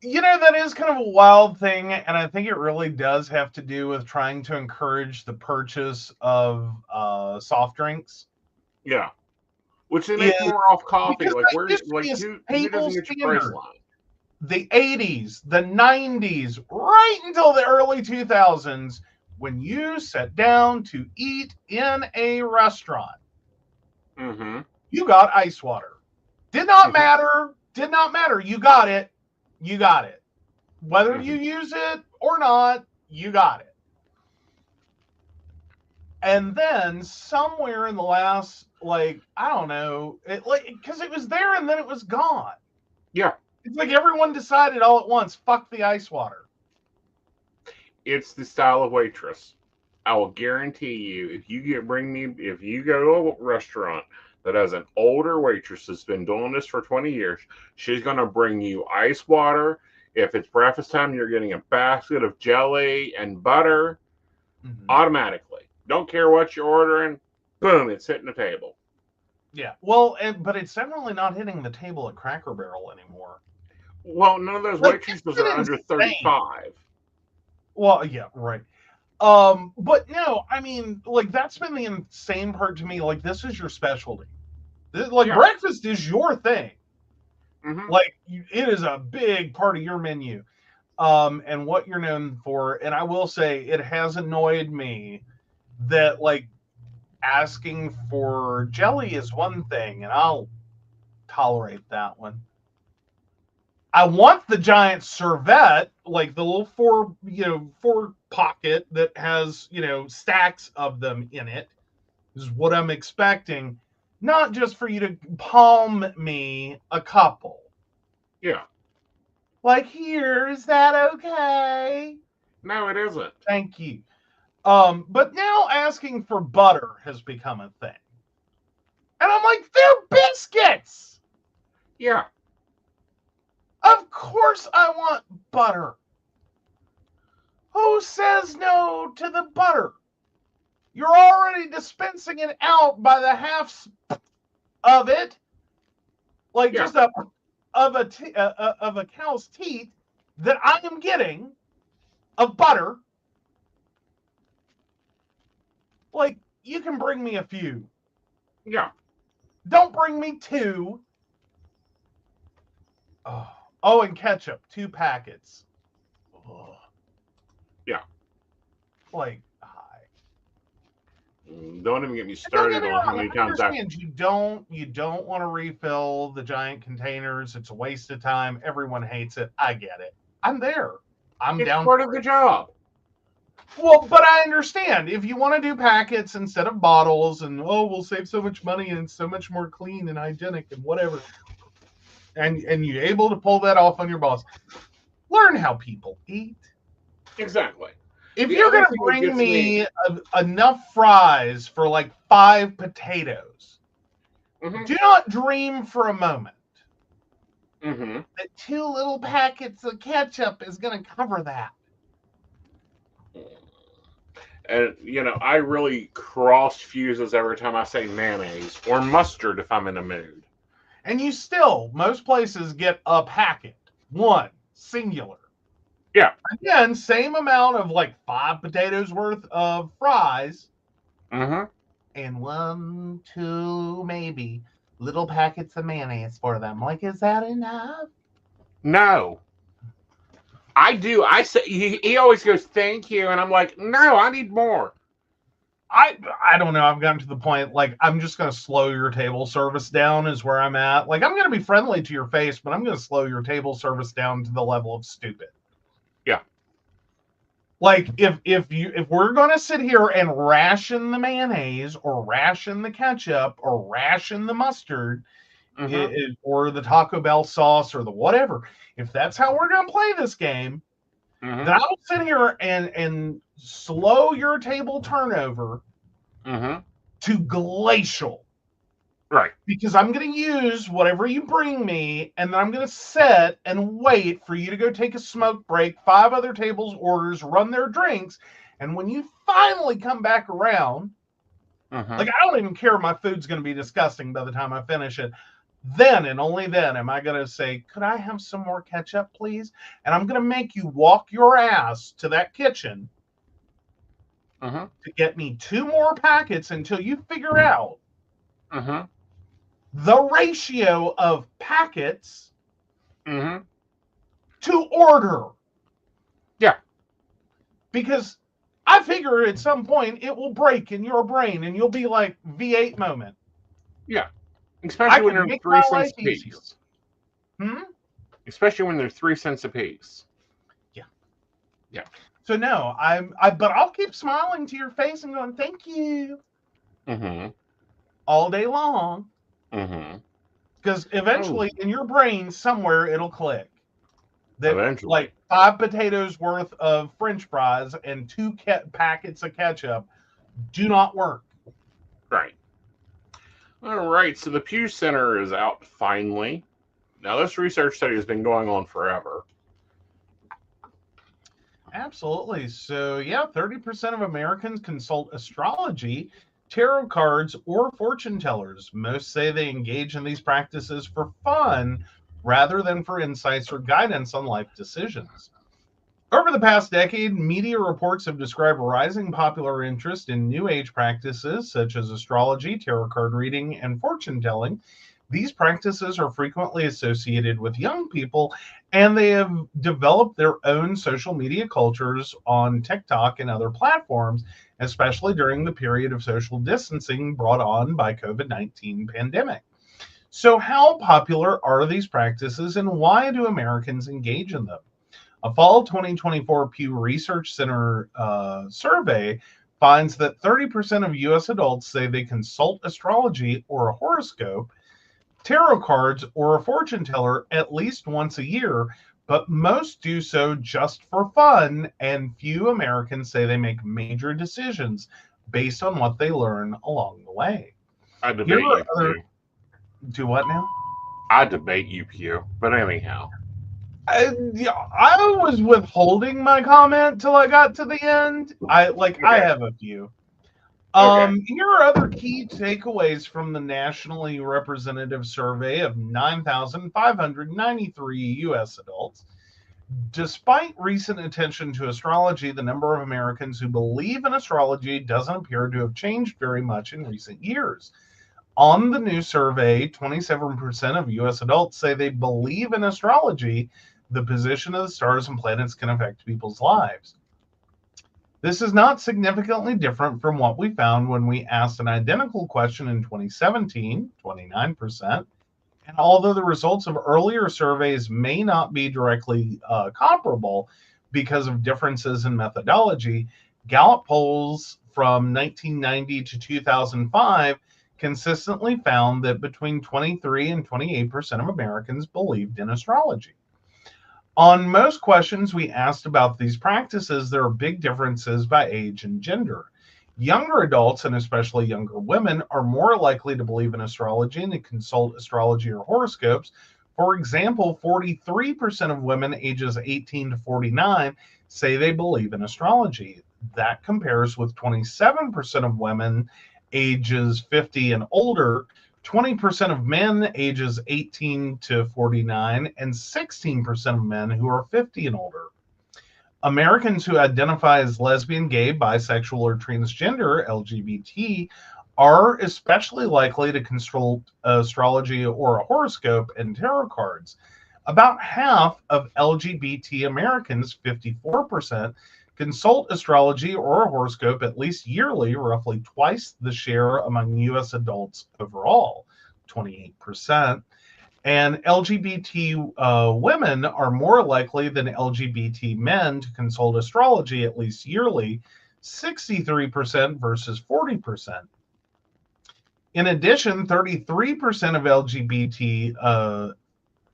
That is kind of a wild thing, and I think it really does have to do with trying to encourage the purchase of soft drinks. Yeah. Which they make more off coffee. Like who doesn't get your price line? The 80s, the 90s, right until the early 2000s, when you sat down to eat in a restaurant, you got ice water. Did not matter. You got it. Whether you use it or not, you got it. And then somewhere in the last, I don't know, because it was there and then it was gone. Yeah. It's like everyone decided all at once, fuck the ice water. It's the style of waitress. I will guarantee you, if you go to a restaurant that has an older waitress that's been doing this for 20 years, she's going to bring you ice water. If it's breakfast time, you're getting a basket of jelly and butter automatically. Don't care what you're ordering. Boom, it's hitting the table. Yeah. Well, but it's definitely not hitting the table at Cracker Barrel anymore. Well, none of those waitresses are under 35. Well, yeah, right. But no, I mean, that's been the insane part to me. Like, this is your specialty. Breakfast is your thing. Like, it is a big part of your menu. and what you're known for. And I will say it has annoyed me that like asking for jelly is one thing, and I'll tolerate that one. I want the giant servette, like the little four pocket that has, stacks of them in it, is what I'm expecting. Not just for you to palm me a couple. Yeah. Like, here, is that okay? No, it isn't. Thank you. But now asking for butter has become a thing. And I'm like, they're biscuits! Yeah. Of course I want butter. Who says no to the butter? You're already dispensing it out by the halves of it. Like just of a cow's teeth that I am getting of butter. Like, you can bring me a few. Yeah. Don't bring me two. Oh, and ketchup, 2 packets. Ugh. Yeah. Like, hi. Don't even get me started on how many times you don't want to refill the giant containers. It's a waste of time. Everyone hates it. I get it. I'm there. I'm it's down part for of the it. job. Well, but I understand if you want to do packets instead of bottles, and we'll save so much money and it's so much more clean and hygienic and whatever. And you're able to pull that off on your boss. Learn how people eat. Exactly. If you're going to bring me enough fries for like 5 potatoes, do not dream for a moment that 2 little packets of ketchup is going to cover that. And, I really cross fuses every time I say mayonnaise or mustard if I'm in a mood. And you most places get a packet. 1, singular. Yeah. Again, same amount of like 5 potatoes worth of fries. And 1, 2, maybe little packets of mayonnaise for them. Like, is that enough? No. I do. I say he always goes, thank you. And I'm like, no, I need more. I don't know. I've gotten to the point, like, I'm just going to slow your table service down is where I'm at. Like, I'm going to be friendly to your face, but I'm going to slow your table service down to the level of stupid. Yeah. Like, if we're going to sit here and ration the mayonnaise or ration the ketchup or ration the mustard or the Taco Bell sauce or the whatever, if that's how we're going to play this game, then I will sit here and slow your table turnover to glacial. Right. Because I'm going to use whatever you bring me, and then I'm going to sit and wait for you to go take a smoke break, 5 other tables' orders, run their drinks, and when you finally come back around, like, I don't even care if my food's going to be disgusting by the time I finish it. Then and only then am I going to say, could I have some more ketchup, please? And I'm going to make you walk your ass to that kitchen to get me 2 more packets until you figure out the ratio of packets to order. Yeah. Because I figure at some point it will break in your brain and you'll be like, V8 moment. Yeah. Especially when they're 3 cents a piece. Especially when they're 3 cents a piece. Yeah. Yeah. So no, but I'll keep smiling to your face and going, thank you. All day long. Because eventually in your brain somewhere it'll click. That eventually. Like 5 potatoes worth of French fries and 2 packets of ketchup do not work. Right. All right, so the Pew Center is out finally. Now, this research study has been going on forever. Absolutely. So, yeah, 30% of Americans consult astrology, tarot cards, or fortune tellers. Most say they engage in these practices for fun rather than for insights or guidance on life decisions. Over the past decade, media reports have described rising popular interest in New Age practices such as astrology, tarot card reading, and fortune telling, These practices are frequently associated with young people, and they have developed their own social media cultures on TikTok and other platforms, especially during the period of social distancing brought on by COVID-19 pandemic. So how popular are these practices, and why do Americans engage in them? A fall 2024 Pew Research Center survey finds that 30% of U.S. adults say they consult astrology or a horoscope, tarot cards, or a fortune teller at least once a year, but most do so just for fun, and few Americans say they make major decisions based on what they learn along the way. I Here debate are you, other. Pew. Do what now? I debate you, Pew. But anyhow. I was withholding my comment till I got to the end. I have a few. Okay. Here are other key takeaways from the nationally representative survey of 9,593 U.S. adults. Despite recent attention to astrology, the number of Americans who believe in astrology doesn't appear to have changed very much in recent years. On the new survey, 27% of U.S. adults say they believe in astrology. The position of the stars and planets can affect people's lives. This is not significantly different from what we found when we asked an identical question in 2017, 29%. And although the results of earlier surveys may not be directly comparable because of differences in methodology, Gallup polls from 1990 to 2005 consistently found that between 23 and 28% of Americans believed in astrology. On most questions we asked about these practices, there are big differences by age and gender. Younger adults, and especially younger women, are more likely to believe in astrology and to consult astrology or horoscopes. For example, 43% of women ages 18 to 49 say they believe in astrology. That compares with 27% of women ages 50 and older, 20% of men ages 18 to 49, and 16% of men who are 50 and older. Americans who identify as lesbian, gay, bisexual, or transgender, LGBT, are especially likely to consult astrology or a horoscope and tarot cards. About half of LGBT Americans, 54%, consult astrology or a horoscope at least yearly, roughly twice the share among U.S. adults overall, 28%. And LGBT women are more likely than LGBT men to consult astrology at least yearly, 63% versus 40%. In addition, 33% of LGBT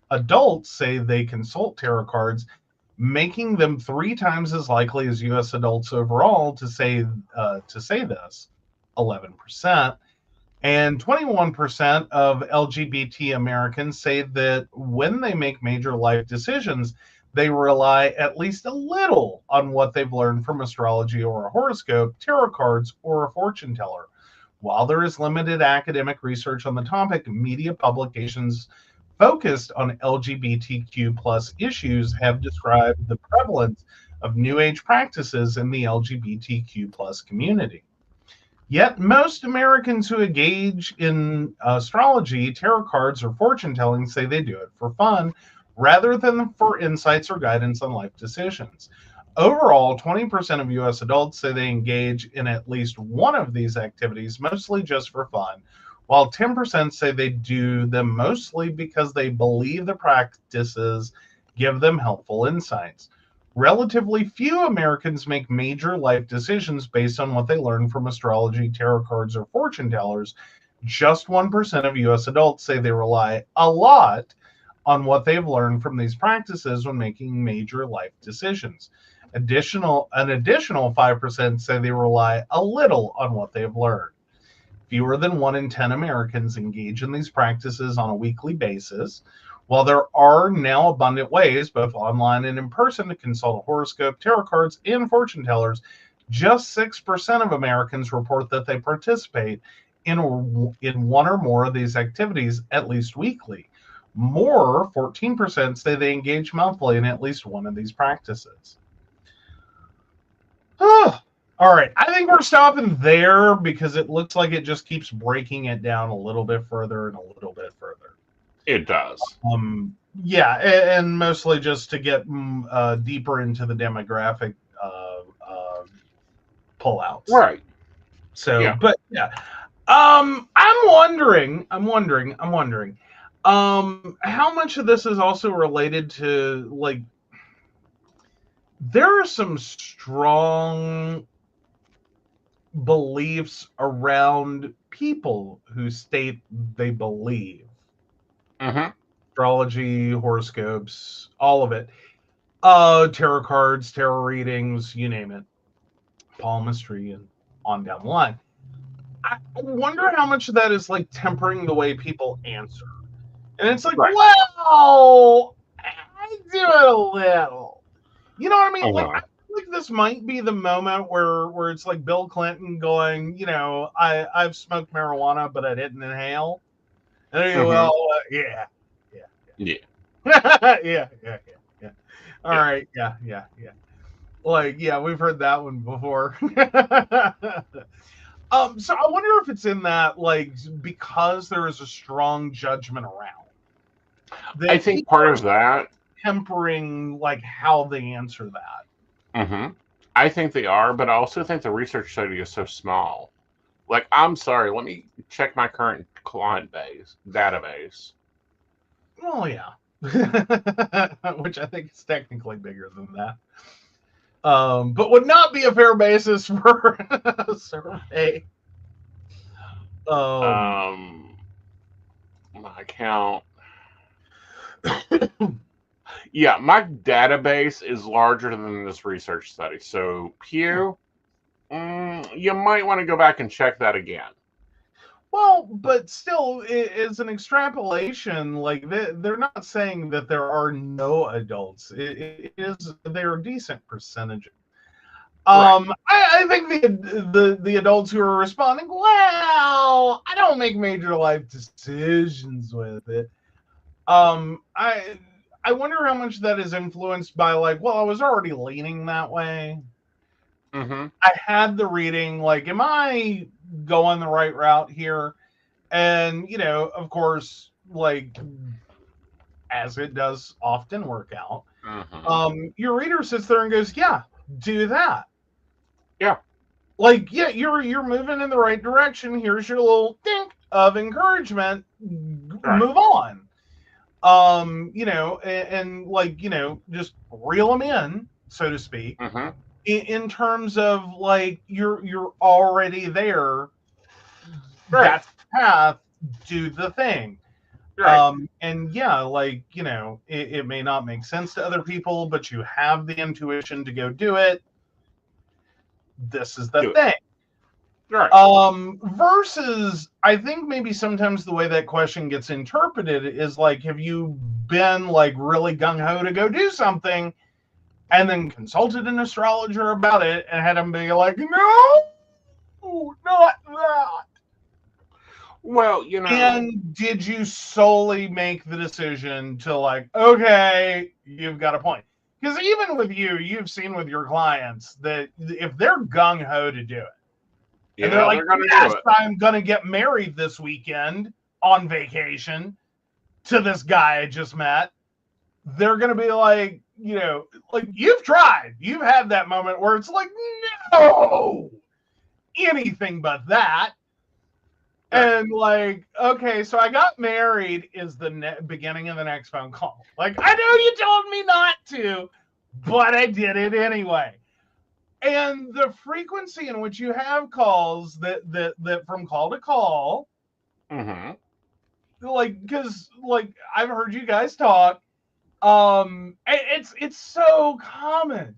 adults say they consult tarot cards, making them 3 times as likely as U.S. adults overall to say this, 11%. And 21% of LGBT Americans say that when they make major life decisions, they rely at least a little on what they've learned from astrology or a horoscope, tarot cards, or a fortune teller. While there is limited academic research on the topic, media publications focused on LGBTQ plus issues have described the prevalence of New Age practices in the LGBTQ plus community. Yet most Americans who engage in astrology, tarot cards, or fortune telling say they do it for fun rather than for insights or guidance on life decisions. Overall, 20% of U.S. adults say they engage in at least one of these activities, mostly just for fun, while 10% say they do them mostly because they believe the practices give them helpful insights. Relatively few Americans make major life decisions based on what they learn from astrology, tarot cards, or fortune tellers. Just 1% of U.S. adults say they rely a lot on what they've learned from these practices when making major life decisions. An additional 5% say they rely a little on what they've learned. Fewer than 1 in 10 Americans engage in these practices on a weekly basis. While there are now abundant ways, both online and in person, to consult a horoscope, tarot cards, and fortune tellers, just 6% of Americans report that they participate in one or more of these activities at least weekly. More, 14%, say they engage monthly in at least one of these practices. All right, I think we're stopping there because it looks like it just keeps breaking it down a little bit further and a little bit further. It does. Yeah, and mostly just to get deeper into the demographic pullouts. Right. So, Yeah. but yeah, I'm wondering, how much of this is also related to like, there are some strong beliefs around people who state they believe Mm-hmm. astrology, horoscopes, all of it, tarot cards, tarot readings, you name it, palmistry, and on down the line. I wonder how much of that is like tempering the way people answer. And it's like, Right. well, I do it a little. You know what I mean? Like, I Uh-huh. feel like this might be the moment where it's like Bill Clinton going, I've smoked marijuana, but I didn't inhale. And I go, Mm-hmm. well, yeah, Yeah. yeah. All Yeah. right, yeah. Like, yeah, we've heard that one before. So I wonder if it's in that, like, because there is a strong judgment around. I think part of that. Tempering, like, how they answer that. Mm-hmm. I think they are, but I also think the research study is so small. Like, I'm sorry, let me check my current client base database. Oh, yeah. Which I think is technically bigger than that. But would not be a fair basis for a survey. My account. Yeah, my database is larger than this research study. So, Pew, you might want to go back and check that again. Well, but still, it's an extrapolation. Like, they're not saying that there are no adults. It is, they're a decent percentage. Right. I think the adults who are responding, well, I don't make major life decisions with it. I wonder how much that is influenced by, like, well, I was already leaning that way. Mm-hmm. I had the reading, like, am I going the right route here? And, of course, like, as it does often work out, Mm-hmm. your reader sits there and goes, yeah, do that. Yeah. Like, yeah, you're moving in the right direction. Here's your little dink of encouragement. Right. Move on. And like, just reel them in, so to speak, Mm-hmm. in terms of, like, you're already there. Right. That's the path. Do the thing. Right. And yeah, like, it may not make sense to other people, but you have the intuition to go do it. This is the thing. Right. Versus, I think maybe sometimes the way that question gets interpreted is like, have you been, like, really gung-ho to go do something and then consulted an astrologer about it and had him be like, no, not that. Well, And did you solely make the decision to, like, okay, you've got a point? Because even with you've seen with your clients that if they're gung-ho to do it, and they're like, yes, I'm going to get married this weekend on vacation to this guy I just met, they're going to be like, like, you've tried. You've had that moment where it's like, no, anything but that. And, like, okay, so I got married is the beginning of the next phone call. Like, I know you told me not to, but I did it anyway. And the frequency in which you have calls that from call to call, mm-hmm. like, because, like, I've heard you guys talk, it's so common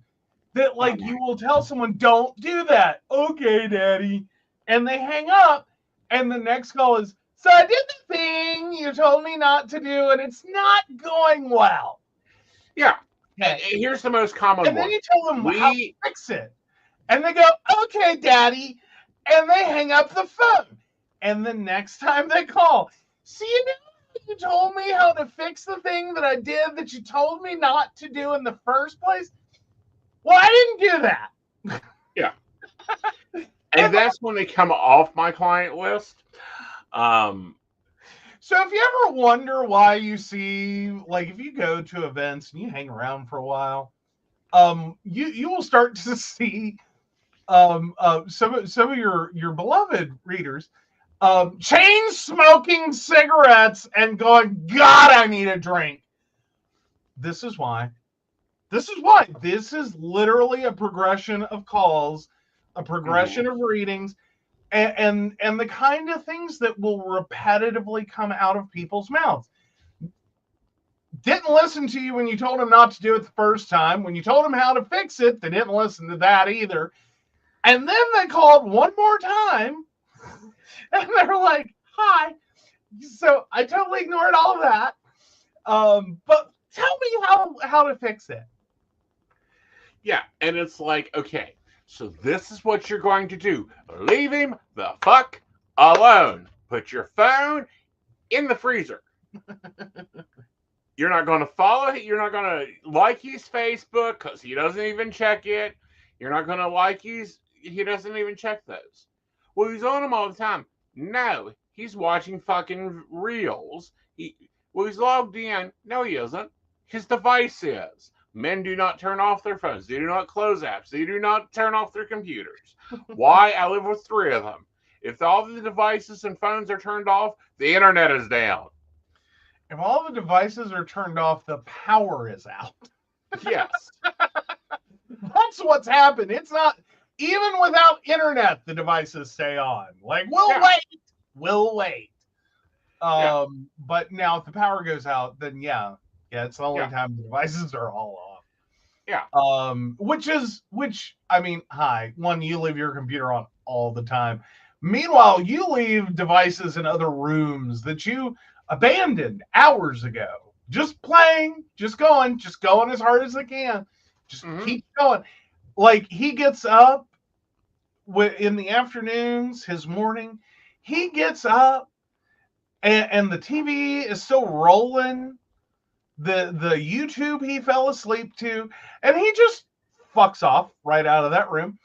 that, like, you will tell someone, don't do that. Okay, daddy. And they hang up, and the next call is, so I did the thing you told me not to do, and it's not going well. Yeah. Okay. Here's the most common one. And then you tell them how to fix it. And they go, okay, daddy. And they hang up the phone. And the next time they call, see, you told me how to fix the thing that I did that you told me not to do in the first place? Well, I didn't do that. Yeah. And that's when they come off my client list. So if you ever wonder why you see, like, if you go to events and you hang around for a while, you will start to see some of your beloved readers chain smoking cigarettes and going, God, I need a drink. This is why. This is why. This is literally a progression of calls, a progression of readings, and the kind of things that will repetitively come out of people's mouths. Didn't listen to you when you told them not to do it the first time. When you told them how to fix it, they didn't listen to that either. And then they called one more time, and they're like, hi. So I totally ignored all of that. But tell me how to fix it. Yeah, and it's like, okay, so this is what you're going to do. Leave him the fuck alone. Put your phone in the freezer. You're not going to follow it. You're not going to like his Facebook because he doesn't even check it. You're not going to like he doesn't even check those. Well, he's on them all the time. No, he's watching fucking reels. He's logged in. No, he isn't. His device is. Men do not turn off their phones. They do not close apps. They do not turn off their computers. Why? I live with 3 of them. If all the devices and phones are turned off, the internet is down. If all the devices are turned off, the power is out. Yes. That's what's happened. It's not, even without internet, the devices stay on. Like, we'll wait. But now if the power goes out, then yeah, it's the only time the devices are all off. Yeah. Which I mean, you leave your computer on all the time. Meanwhile, you leave devices in other rooms that you abandoned hours ago. Just playing, just going as hard as they can. Just keep going. Like, he gets up in the afternoons, his morning, he gets up and the TV is still rolling. The YouTube he fell asleep to, and he just fucks off right out of that room.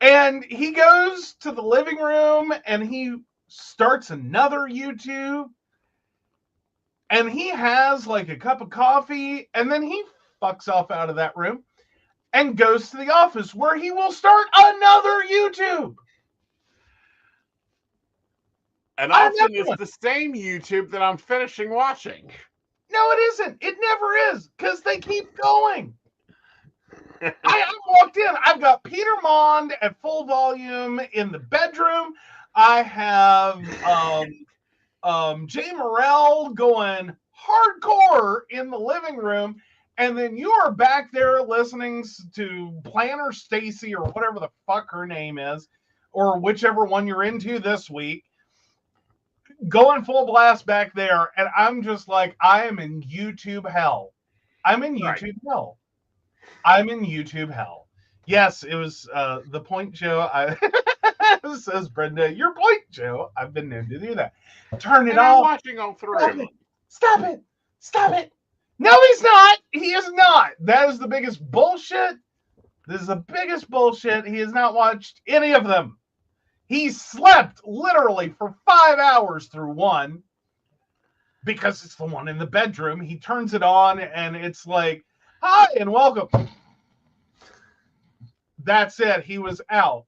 And he goes to the living room and he starts another YouTube. And he has like a cup of coffee, and then he fucks off out of that room and goes to the office where he will start another YouTube. And often it's the same YouTube that I'm finishing watching. No, it isn't. It never is, because they keep going. I walked in. I've got Peter Mond at full volume in the bedroom. I have Jay Morrell going hardcore in the living room, and then you are back there listening to Planner Stacy or whatever the fuck her name is, or whichever one you're into this week, going full blast back there, and I'm just like, I am in YouTube hell. I'm in YouTube hell. I'm in YouTube hell. Yes, it was the point, Joe. Says Brenda, your point, Joe. I've been known to do that. Turn it off. I'm watching all 3 of them. Stop it. Stop it. No, he's not. He is not. That is the biggest bullshit. This is the biggest bullshit. He has not watched any of them. He slept literally for 5 hours through one because it's the one in the bedroom. He turns it on and it's like, hi and welcome. That's it. He was out.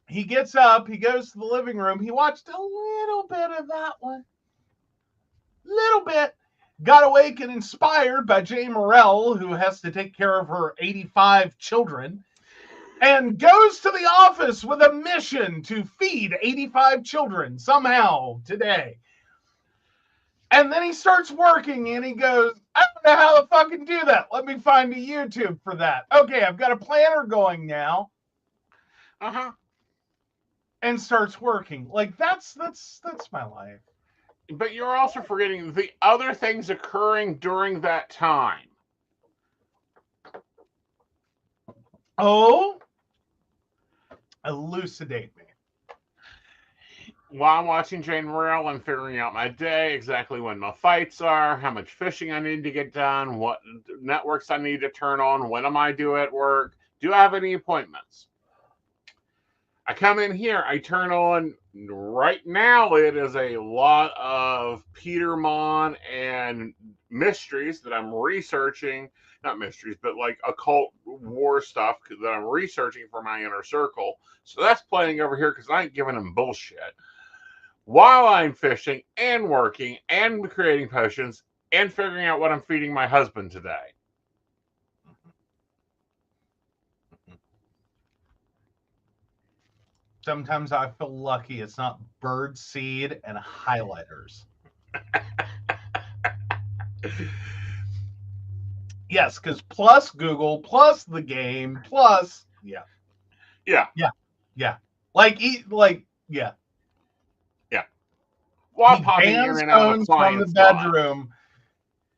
He gets up. He goes to the living room. He watched a little bit of that one. Little bit. Got awake and inspired by Jay Morrell, who has to take care of her 85 children, and goes to the office with a mission to feed 85 children somehow today. And then he starts working and he goes, I don't know how to fucking do that. Let me find a YouTube for that. Okay, I've got a planner going now. And starts working. Like, that's my life. But you're also forgetting the other things occurring during that time. Oh? Elucidate me. While I'm watching Jane Morrell, I'm figuring out my day, exactly when my fights are, how much fishing I need to get done, what networks I need to turn on, when am I due at work, do I have any appointments? I come in here, I turn on Right now, it is a lot of Petermon and mysteries that I'm researching. Not mysteries, but like occult war stuff that I'm researching for my inner circle. So that's playing over here because I ain't giving them bullshit. While I'm fishing and working and creating potions and figuring out what I'm feeding my husband today. Sometimes I feel lucky it's not bird seed and highlighters. Yes, because plus Google, plus the game, plus Yeah. Like yeah. While He popping in bans and out of phones from the clients' lives. bedroom.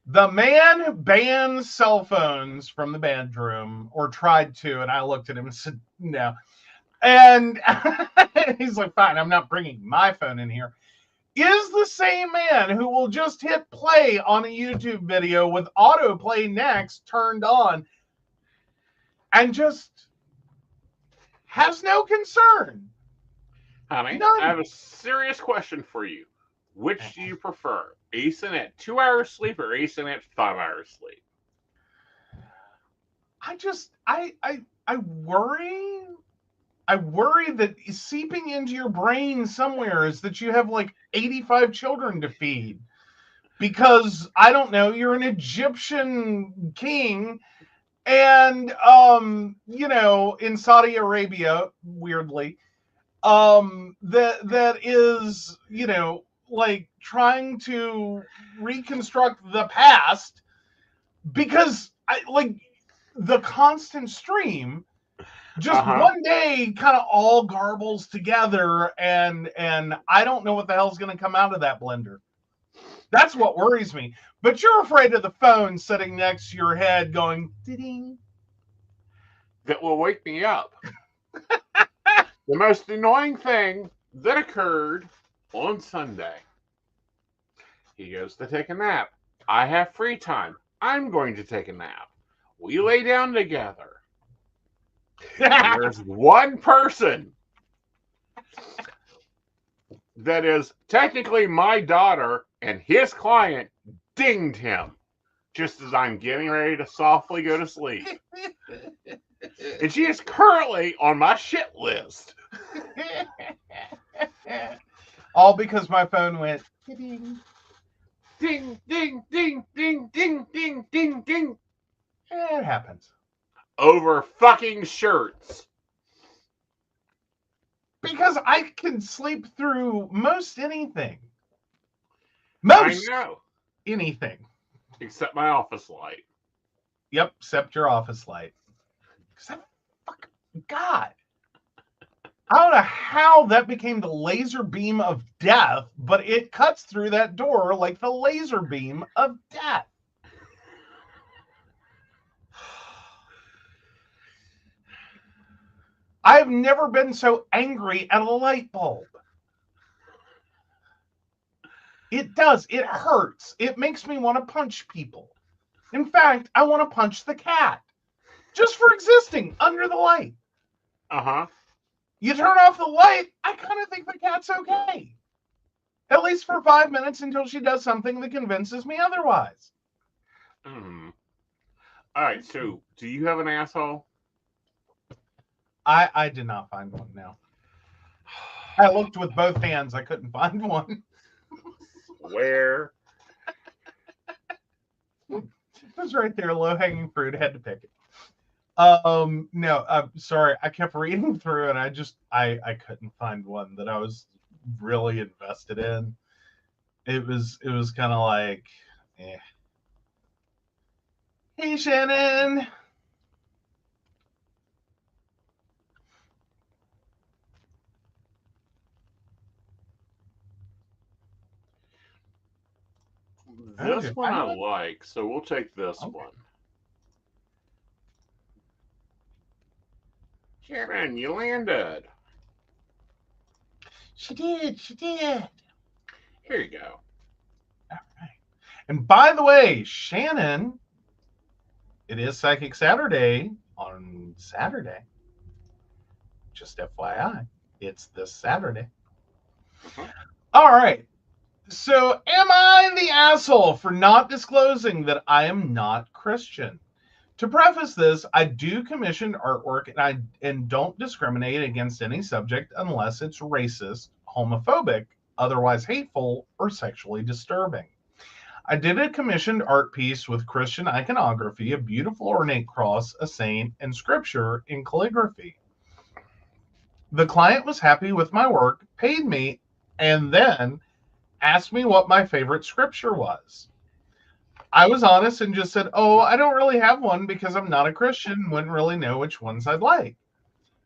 The man bans cell phones from the bedroom, or tried to, and I looked at him and said, no. And he's like, fine, I'm not bringing my phone in here. Is the same man who will just hit play on a YouTube video with autoplay next turned on and just has no concern. Honey, None. I have a serious question for you. Which do you prefer? Aeson at 2 hours sleep or Aeson at 5 hours sleep? I worry. I worry that seeping into your brain somewhere is that you have like 85 children to feed. Because I don't know, you're an Egyptian king, and in Saudi Arabia, weirdly, that is, like trying to reconstruct the past because I like the constant stream just one day kind of all garbles together, and I don't know what the hell's going to come out of that blender. That's what worries me. But you're afraid of the phone sitting next to your head going ding. That will wake me up. The most annoying thing that occurred on Sunday. He goes to take a nap. I have free time. I'm going to take a nap. We lay down together. There's one person that is technically my daughter, and his client dinged him just as I'm getting ready to softly go to sleep. And she is currently on my shit list. All because my phone went ding, ding, ding, ding, ding, ding, ding, ding, ding. It happens. Over fucking shirts. Because I can sleep through most anything. I know. Anything. Except my office light. Yep, except your office light. God. I don't know how that became the laser beam of death, but it cuts through that door like the laser beam of death. I've never been so angry at a light bulb. It does. It hurts. It makes me want to punch people. In fact, I want to punch the cat. Just for existing under the light. You turn off the light, I kind of think the cat's okay. At least for 5 minutes until she does something that convinces me otherwise. All right, so do you have an asshole? I did not find one now. I looked with both hands. I couldn't find one. Where? It was right there, low-hanging fruit. Had to pick it. No, I'm sorry. I kept reading through and I couldn't find one that I was really invested in. It was kind of like, eh. Hey, Shannon. This one I like, so we'll take this one. Sharon, you landed. She did. Here you go. All right. And by the way, Shannon, it is Psychic Saturday on Saturday. Just FYI, it's this Saturday. All right. So, am I the asshole for not disclosing that I am not Christian? To preface this, I do commission artwork and don't discriminate against any subject unless it's racist, homophobic, otherwise hateful, or sexually disturbing. I did a commissioned art piece with Christian iconography, a beautiful ornate cross, a saint, and scripture in calligraphy. The client was happy with my work, paid me, and then asked me what my favorite scripture was. I was honest and just said, "Oh, I don't really have one because I'm not a Christian, wouldn't really know which ones I'd like."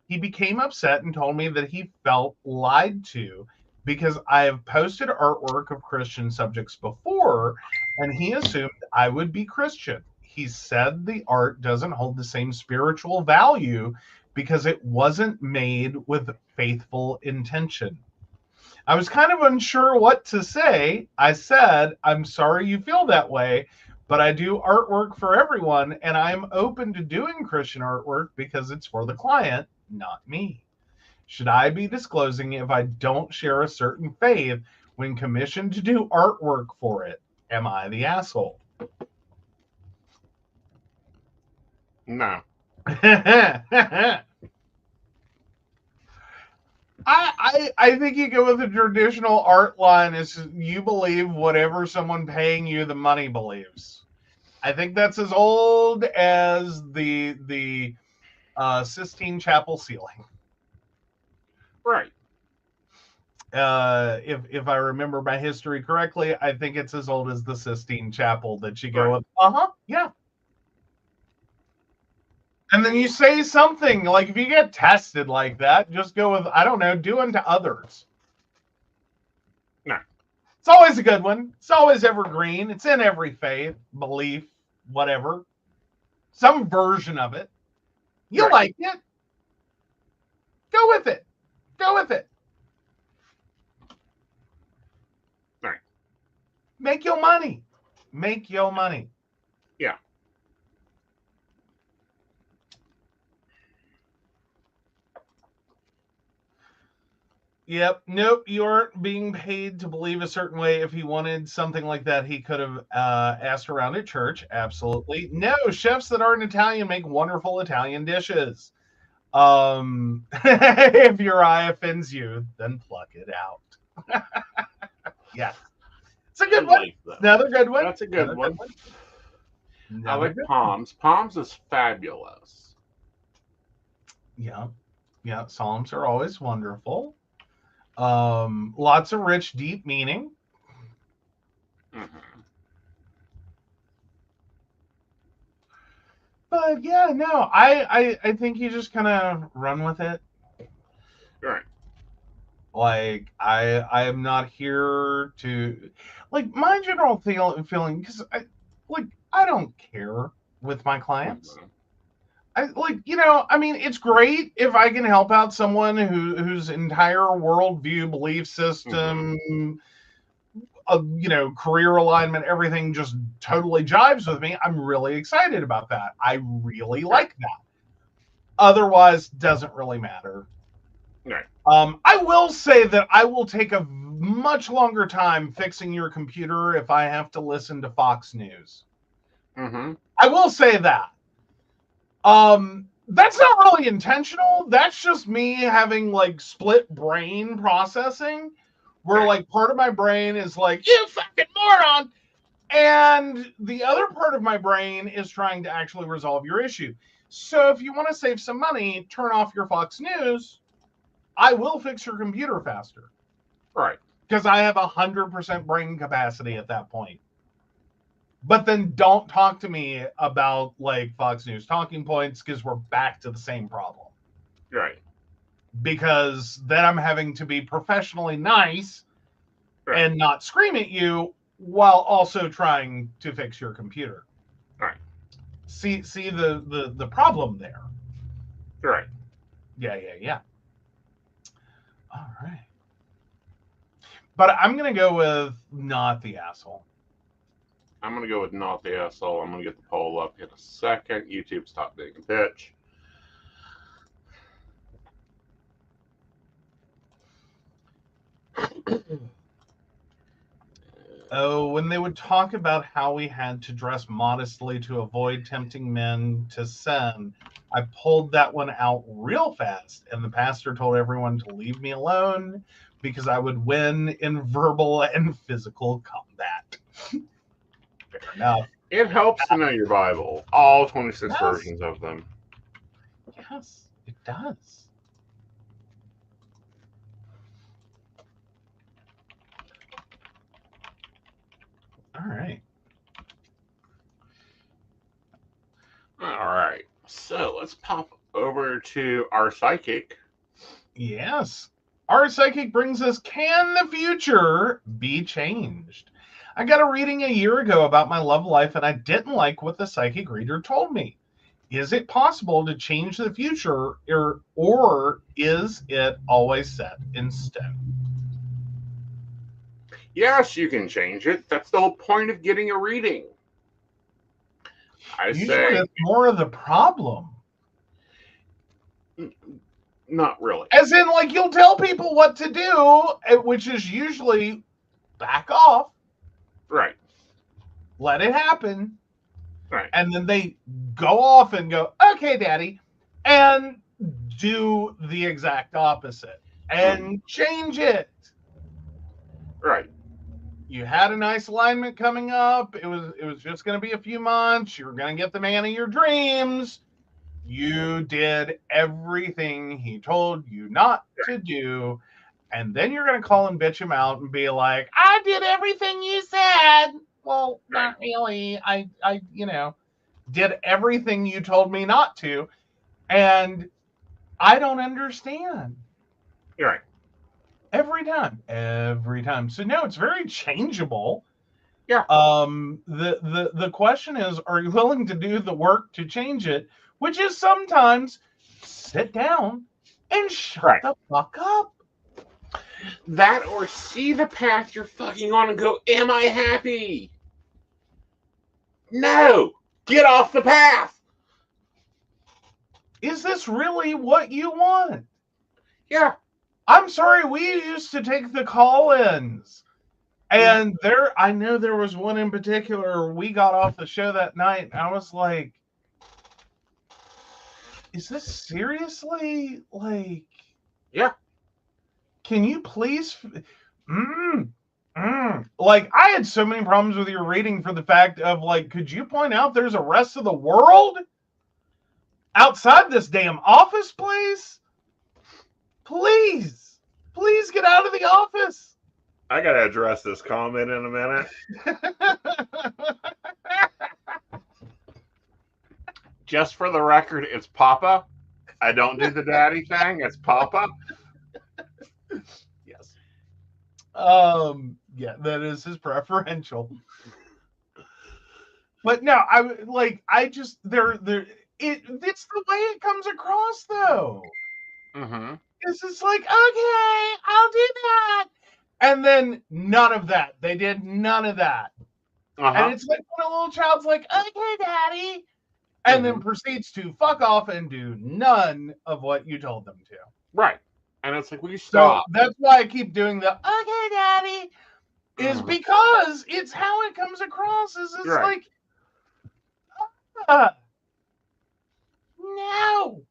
He became upset and told me that he felt lied to because I have posted artwork of Christian subjects before and he assumed I would be Christian. He said the art doesn't hold the same spiritual value because it wasn't made with faithful intention. I was kind of unsure what to say. I said, "I'm sorry you feel that way, but I do artwork for everyone, and I'm open to doing Christian artwork because it's for the client, not me. Should I be disclosing if I don't share a certain faith when commissioned to do artwork for it? Am I the asshole?" No. I think you go with the traditional art line is you believe whatever someone paying you the money believes. I think that's as old as the Sistine Chapel ceiling. Right. If I remember my history correctly, I think it's as old as the Sistine Chapel that you go Right. with, yeah. And then you say something like, if you get tested like that, just go with, I don't know, do unto others. No. It's always a good one. It's always evergreen. It's in every faith, belief, whatever. Some version of it. You like it. Go with it. Go with it. Right. Make your money. Make your money. Yeah. Yep. Nope. You aren't being paid to believe a certain way. If he wanted something like that, he could have asked around at church. Absolutely. No, chefs that aren't Italian make wonderful Italian dishes. If your eye offends you, then pluck it out. Yes. It's a good one. Another good one. That's a good one. I like Palms. Palms is fabulous. Yeah. Yeah. Psalms are always wonderful. Lots of rich, deep meaning. Mm-hmm. But yeah, no, I think you just kind of run with it. Right. Like I am not here to, like, my general feeling, because I don't care with my clients. Mm-hmm. I mean, it's great if I can help out someone whose entire worldview, belief system, career alignment, everything just totally jives with me. I'm really excited about that. I really like that. Otherwise, doesn't really matter. Right. I will say that I will take a much longer time fixing your computer if I have to listen to Fox News. Mm-hmm. I will say that. That's not really intentional. That's just me having like split brain processing, where like part of my brain is like, "You fucking moron," and the other part of my brain is trying to actually resolve your issue. So if you want to save some money, turn off your Fox News. I will fix your computer faster. Right. Because I have 100% brain capacity at that point. But then don't talk to me about like Fox News talking points, because we're back to the same problem. Right. Because then I'm having to be professionally nice and not scream at you while also trying to fix your computer. Right. See the problem there. Right. Yeah. All right. But I'm going to go with not the asshole. I'm going to go with not the asshole. I'm going to get the poll up in a second. YouTube, stop being a bitch. Oh, when they would talk about how we had to dress modestly to avoid tempting men to sin, I pulled that one out real fast, and the pastor told everyone to leave me alone because I would win in verbal and physical combat. Fair enough. It helps to know your Bible, all 26 Yes. versions of them. Yes, it does. All right. All right. So let's pop over to our psychic. Yes. Our psychic brings us, can the future be changed? I got a reading a year ago about my love life, and I didn't like what the psychic reader told me. Is it possible to change the future, or is it always set in stone? Yes, you can change it. That's the whole point of getting a reading. I Usually say, it's more of the problem. not really. As in, like, you'll tell people what to do, which is usually back off, Right. let it happen, Right. and then they go off and go, okay, daddy, and do the exact opposite and change it. Right. You had a nice alignment coming up. It was just going to be a few months. You were going to get the man of your dreams. You did everything he told you not to do. And then you're going to call and bitch him out and be like, I did everything you said. Well, not really. I did everything you told me not to. And I don't understand. You're right. Every time. So no, it's very changeable. Yeah. The question is, are you willing to do the work to change it? Which is sometimes sit down and shut the fuck up. That or see the path you're fucking on and go, am I happy? No! Get off the path! Is this really what you want? Yeah. I'm sorry, we used to take the call-ins. And I know there was one in particular, we got off the show that night, and I was like, is this seriously, like... Yeah. Can you please... Like, I had so many problems with your reading for the fact of, like, could you point out there's a rest of the world outside this damn office place? Please get out of the office. I gotta address this comment in a minute. Just for the record, it's Papa. I don't do the daddy thing. It's Papa. Yes. Yeah, that is his preferential. But no, it's the way it comes across though. Mm-hmm. It's just like, okay, I'll do that. And then none of that. They did none of that. And it's like when a little child's like, okay, daddy. And then proceeds to fuck off and do none of what you told them to. Right. And it's like, will you stop? So that's why I keep doing the, okay, daddy, is because it's how it comes across. It's like, no,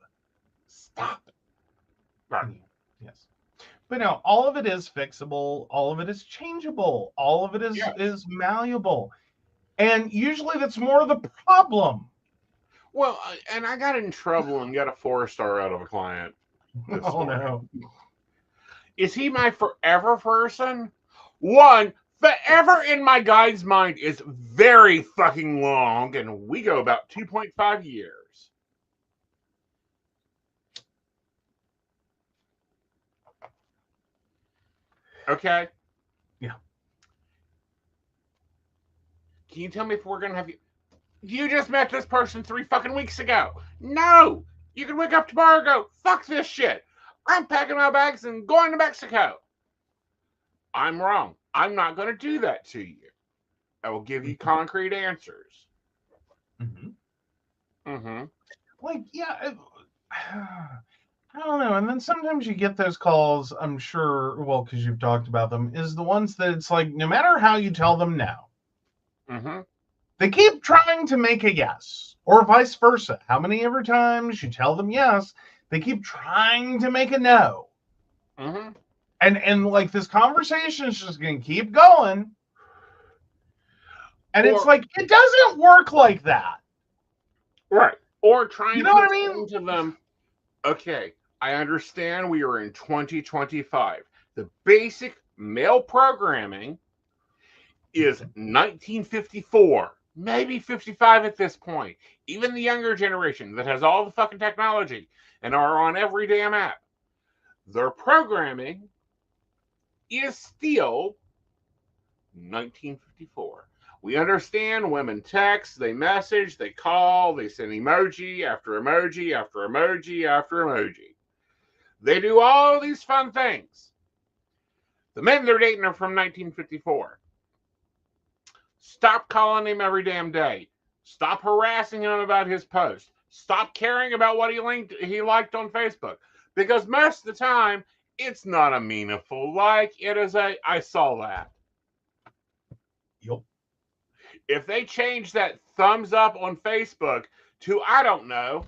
stop. Right. Yes. But no, all of it is fixable. All of it is changeable. All of it is malleable. And usually that's more the problem. Well, and I got in trouble and got a 4-star out of a client. Oh, no. Is he my forever person? One, forever in my guide's mind is very fucking long, and we go about 2.5 years. Okay? Yeah. Can you tell me if we're going to have you... You just met this person 3 fucking weeks ago. No! You can wake up tomorrow and go, fuck this shit. I'm packing my bags and going to Mexico. I'm wrong. I'm not going to do that to you. I will give you concrete answers. Mm-hmm. Mm-hmm. Like, yeah, I don't know. And then sometimes you get those calls, I'm sure, well, because you've talked about them, is the ones that it's like, no matter how you tell them no, Mm-hmm. they keep trying to make a yes, or vice versa. How many ever times you tell them yes, they keep trying to make a no. Mm-hmm. And like this conversation is just going to keep going. And it's like, it doesn't work like that. Right. Or trying You know to what I mean? explain to them, okay, I understand we are in 2025. The basic male programming is 1954, maybe 55 at this point. Even the younger generation that has all the fucking technology and are on every damn app, their programming is still 1954. We understand women text, they message, they call, they send emoji after emoji after emoji after emoji. They do all these fun things. The men they're dating are from 1954. Stop calling him every damn day. Stop harassing him about his post. Stop caring about what he liked on Facebook. Because most of the time, it's not a meaningful like. It is a, I saw that. Yep. If they change that thumbs up on Facebook to, I don't know,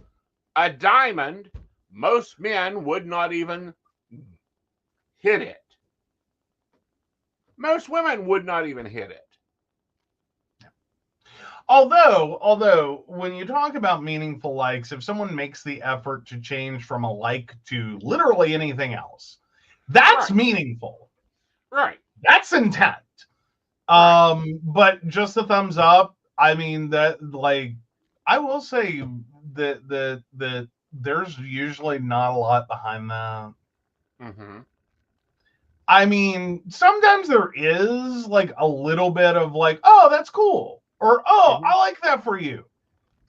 a diamond, most men would not even hit it. Most women would not even hit it. Although when you talk about meaningful likes, if someone makes the effort to change from a like to literally anything else, that's Right. meaningful. Right. That's intent. Right. But just a thumbs up, I mean, that, like, I will say that there's usually not a lot behind that. Mm-hmm. I mean, sometimes there is like a little bit of like, oh, that's cool, or oh, Mm-hmm. I like that for you,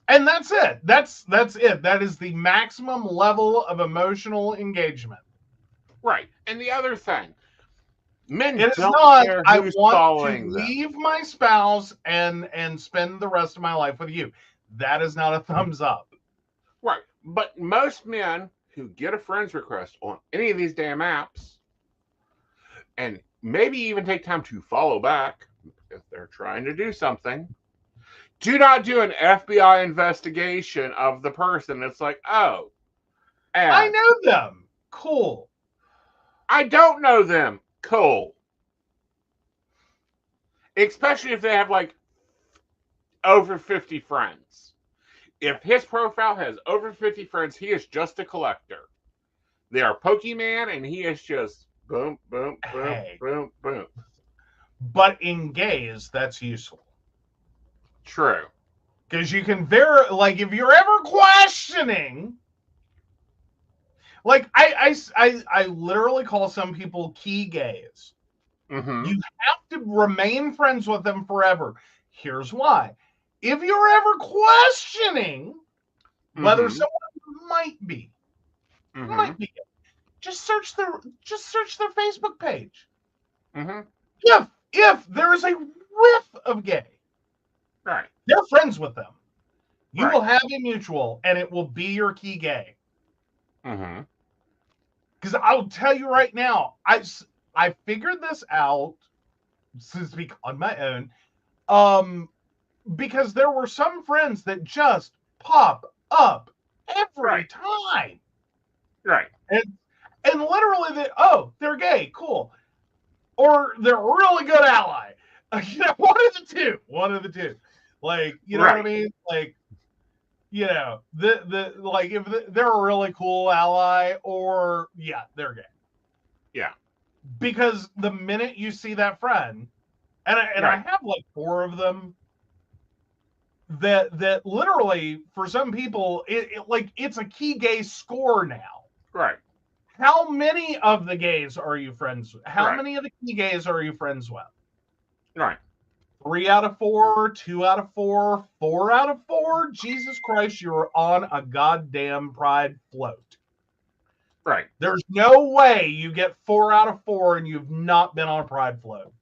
and that's it. That's it. That is the maximum level of emotional engagement. Right. And the other thing, men It is don't not, care I who's want to following them. leave my spouse and spend the rest of my life with you. That is not a thumbs up. Right. But most men who get a friend's request on any of these damn apps and maybe even take time to follow back if they're trying to do something, do not do an FBI investigation of the person. It's like, oh, I ad. know them. Cool. I don't know them. Cool. Especially if they have like over 50 friends. If his profile has over 50 friends, he is just a collector. They are Pokemon, and he is just boom, boom, boom, Hey, boom, boom. but in gays, that's useful. True. Because you can like, if you're ever questioning, like, I literally call some people key gays. Mm-hmm. You have to remain friends with them forever. Here's why. If you're ever questioning whether Mm-hmm. someone might be Mm-hmm. gay, just search their Facebook page. Mm-hmm. If there is a whiff of gay, Right. they're friends with them. You Right. will have a mutual, and it will be your key gay. Mm-hmm. Because I'll tell you right now, I figured this out, so to speak, on my own. Because there were some friends that just pop up every Right. time. Right. And literally, they're gay, cool. Or they're a really good ally. One of the two. One of the two. Like, you know what I mean? Like, like, if they're a really cool ally, or yeah, they're gay. Yeah. Because the minute you see that friend, and I have like 4 of them, that literally, for some people, it's a key gay score now. Right. How many of the gays are you friends with? How Right. many of the key gays are you friends with? Right. 3 out of 4, 2 out of 4, 4 out of 4. Jesus Christ, you're on a goddamn pride float. Right. There's no way you get 4 out of 4 and you've not been on a pride float.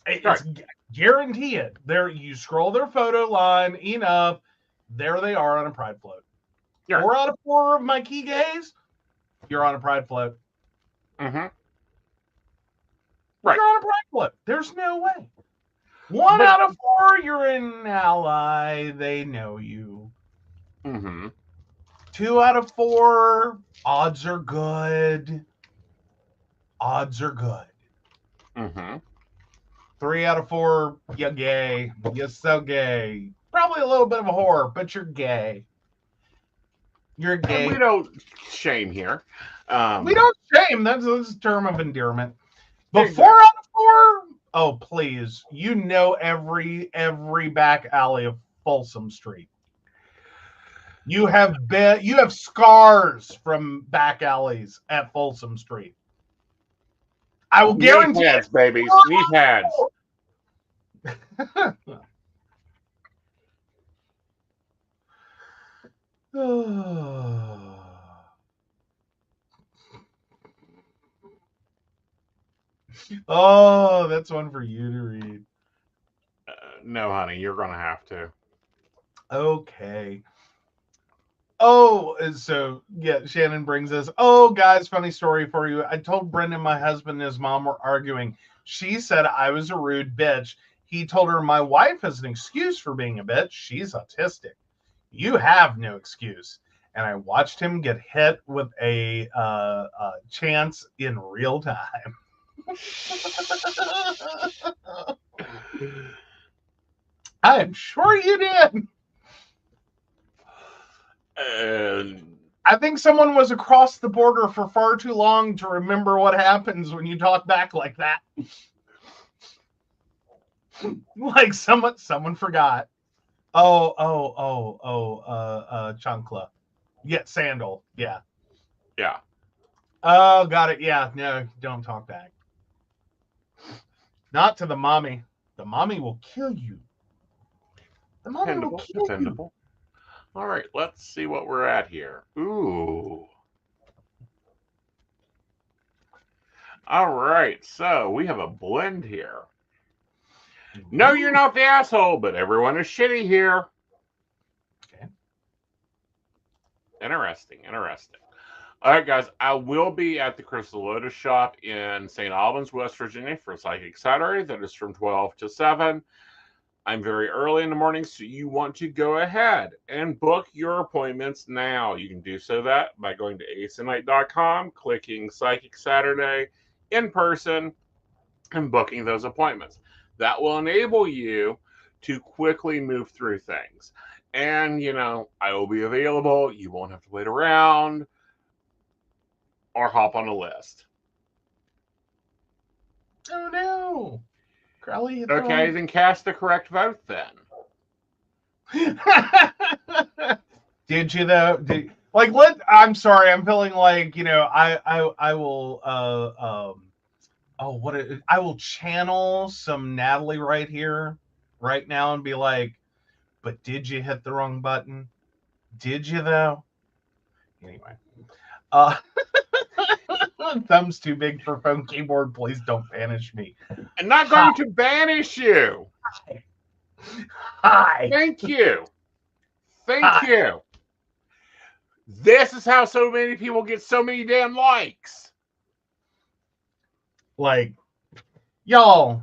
It's guarantee it. There, you scroll their photo line enough, there they are on a pride float. Yeah. 4 out of 4 of my key gays, you're on a pride float. Mm-hmm. Right. You're on a pride float. There's no way. 1 out of 4, you're an ally. They know you. Mm-hmm. 2 out of 4, odds are good. Odds are good. Mm-hmm. 3 out of 4, you're gay. You're so gay. Probably a little bit of a whore, but you're gay. You're gay. And we don't shame here. We don't shame. That's a term of endearment. But Exactly. 4 out of 4, oh please, you know every back alley of Folsom Street. You have scars from back alleys at Folsom Street. I will guarantee knee pads, it. babies. Knee pads. Oh, that's one for you to read. No, honey, you're gonna have to. Okay. Oh, so yeah, Shannon brings us. Oh, guys, funny story for you. I told Brendan my husband and his mom were arguing. She said I was a rude bitch. He told her my wife has an excuse for being a bitch. She's autistic. You have no excuse. And I watched him get hit with a chance in real time. I am sure you did. I think someone was across the border for far too long to remember what happens when you talk back like that. Like someone forgot. Chancla. Yeah, sandal. Yeah. Yeah. Oh, got it. Yeah, no, don't talk back. Not to the mommy. The mommy will kill you. The mommy will kill you. All right, let's see what we're at here. Ooh. All right, so we have a blend here. No, you're not the asshole, but everyone is shitty here. Okay. Interesting. All right, guys, I will be at the Crystal Lotus shop in St. Albans, West Virginia for Psychic Saturday. That is from 12 to 7. I'm very early in the morning, so you want to go ahead and book your appointments now. You can do so that by going to aesonknight.com, clicking Psychic Saturday in person, and booking those appointments. That will enable you to quickly move through things. And, I will be available. You won't have to wait around or hop on a list. Oh, no. Crowley, okay, then cast the correct vote then. Did you though? I'm sorry. I'm feeling like I will. I will channel some Natalie right here, right now, and be like, "But did you hit the wrong button? Did you though?" Anyway, thumb's too big for phone keyboard. Please don't banish me. I'm not going to banish you. Hi. Thank you. Thank you. This is how so many people get so many damn likes. Like, y'all.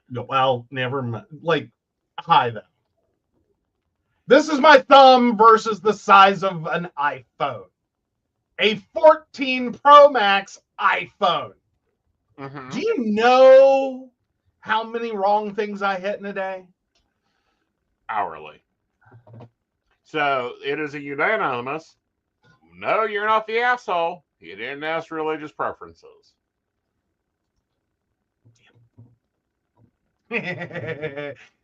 Well, never mind. Like, hi though. This is my thumb versus the size of an iPhone. A 14 Pro Max iPhone. Mm-hmm. Do you know how many wrong things I hit in a day? Hourly. So it is a unanimous. No, you're not the asshole. You didn't ask religious preferences.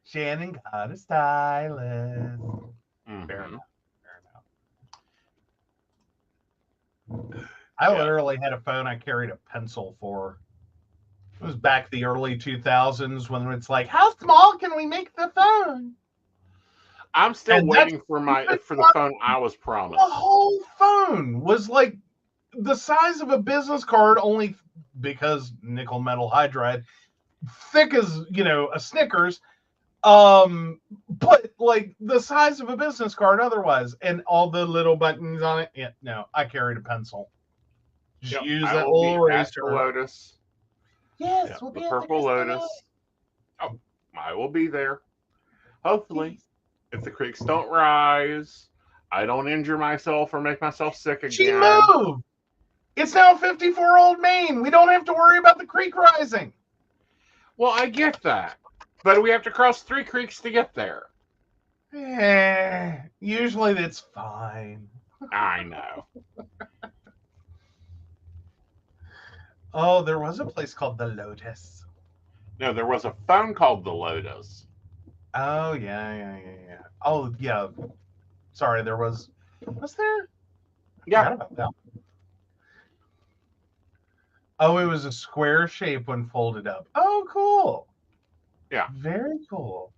Shannon got a stylist. Mm-hmm. Fair enough. I literally had a phone I carried a pencil for. It was back the early 2000s when it's like, how small can we make the phone? I'm still waiting for the phone I was promised. The whole phone was like the size of a business card, only because nickel metal hydride, thick as a Snickers, But like the size of a business card otherwise, and all the little buttons on it. Yeah, no, I carried a pencil. Just Yep, use I that will little be at eraser. the Lotus. Yes, Yeah, we'll the be at Purple Krystal Lotus. Oh, I will be there. Hopefully, if the creeks don't rise, I don't injure myself or make myself sick again. She moved. It's now 54-old Maine. We don't have to worry about the creek rising. Well, I get that, but we have to cross 3 creeks to get there. Usually that's fine. I know. Oh, there was a place called the Lotus. No, there was a phone called the Lotus. Oh, yeah. Oh, yeah. Sorry, there was. Was there? Yeah. I forgot about that. Oh, it was a square shape when folded up. Oh, cool. Yeah. Very cool.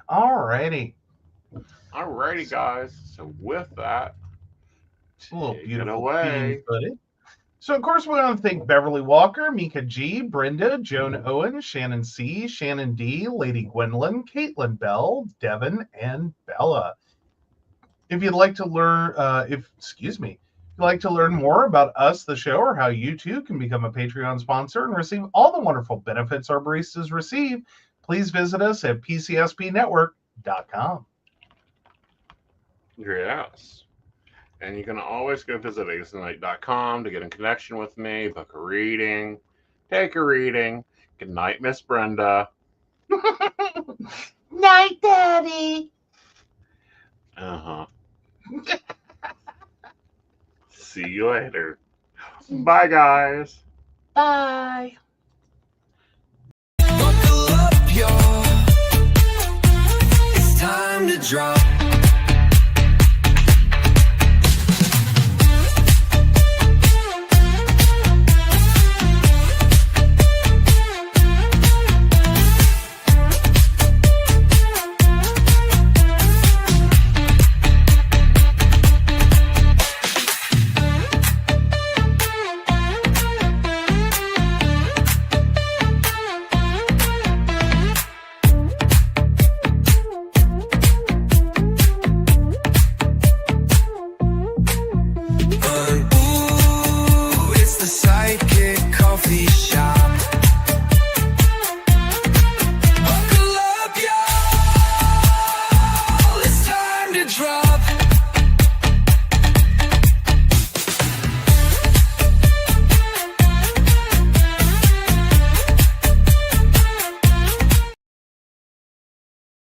Alrighty. Alrighty, guys. So with that, A little take it beautiful away. bean footage. So, of course, we want to thank Beverly Walker, Mika G, Brenda, Joan Owen, Shannon C, Shannon D, Lady Gwendolyn, Caitlin Bell, Devin, and Bella. If you'd like to learn, if you'd like to learn more about us, the show, or how you too can become a Patreon sponsor and receive all the wonderful benefits our baristas receive, please visit us at pcspnetwork.com. Yes. And you can always go visit aesonknight.com to get in connection with me, book a reading, take a reading. Good night, Miss Brenda. Night, Daddy. Uh-huh. See you later. Bye, guys. Bye. Buckle up, y'all. It's time to drop.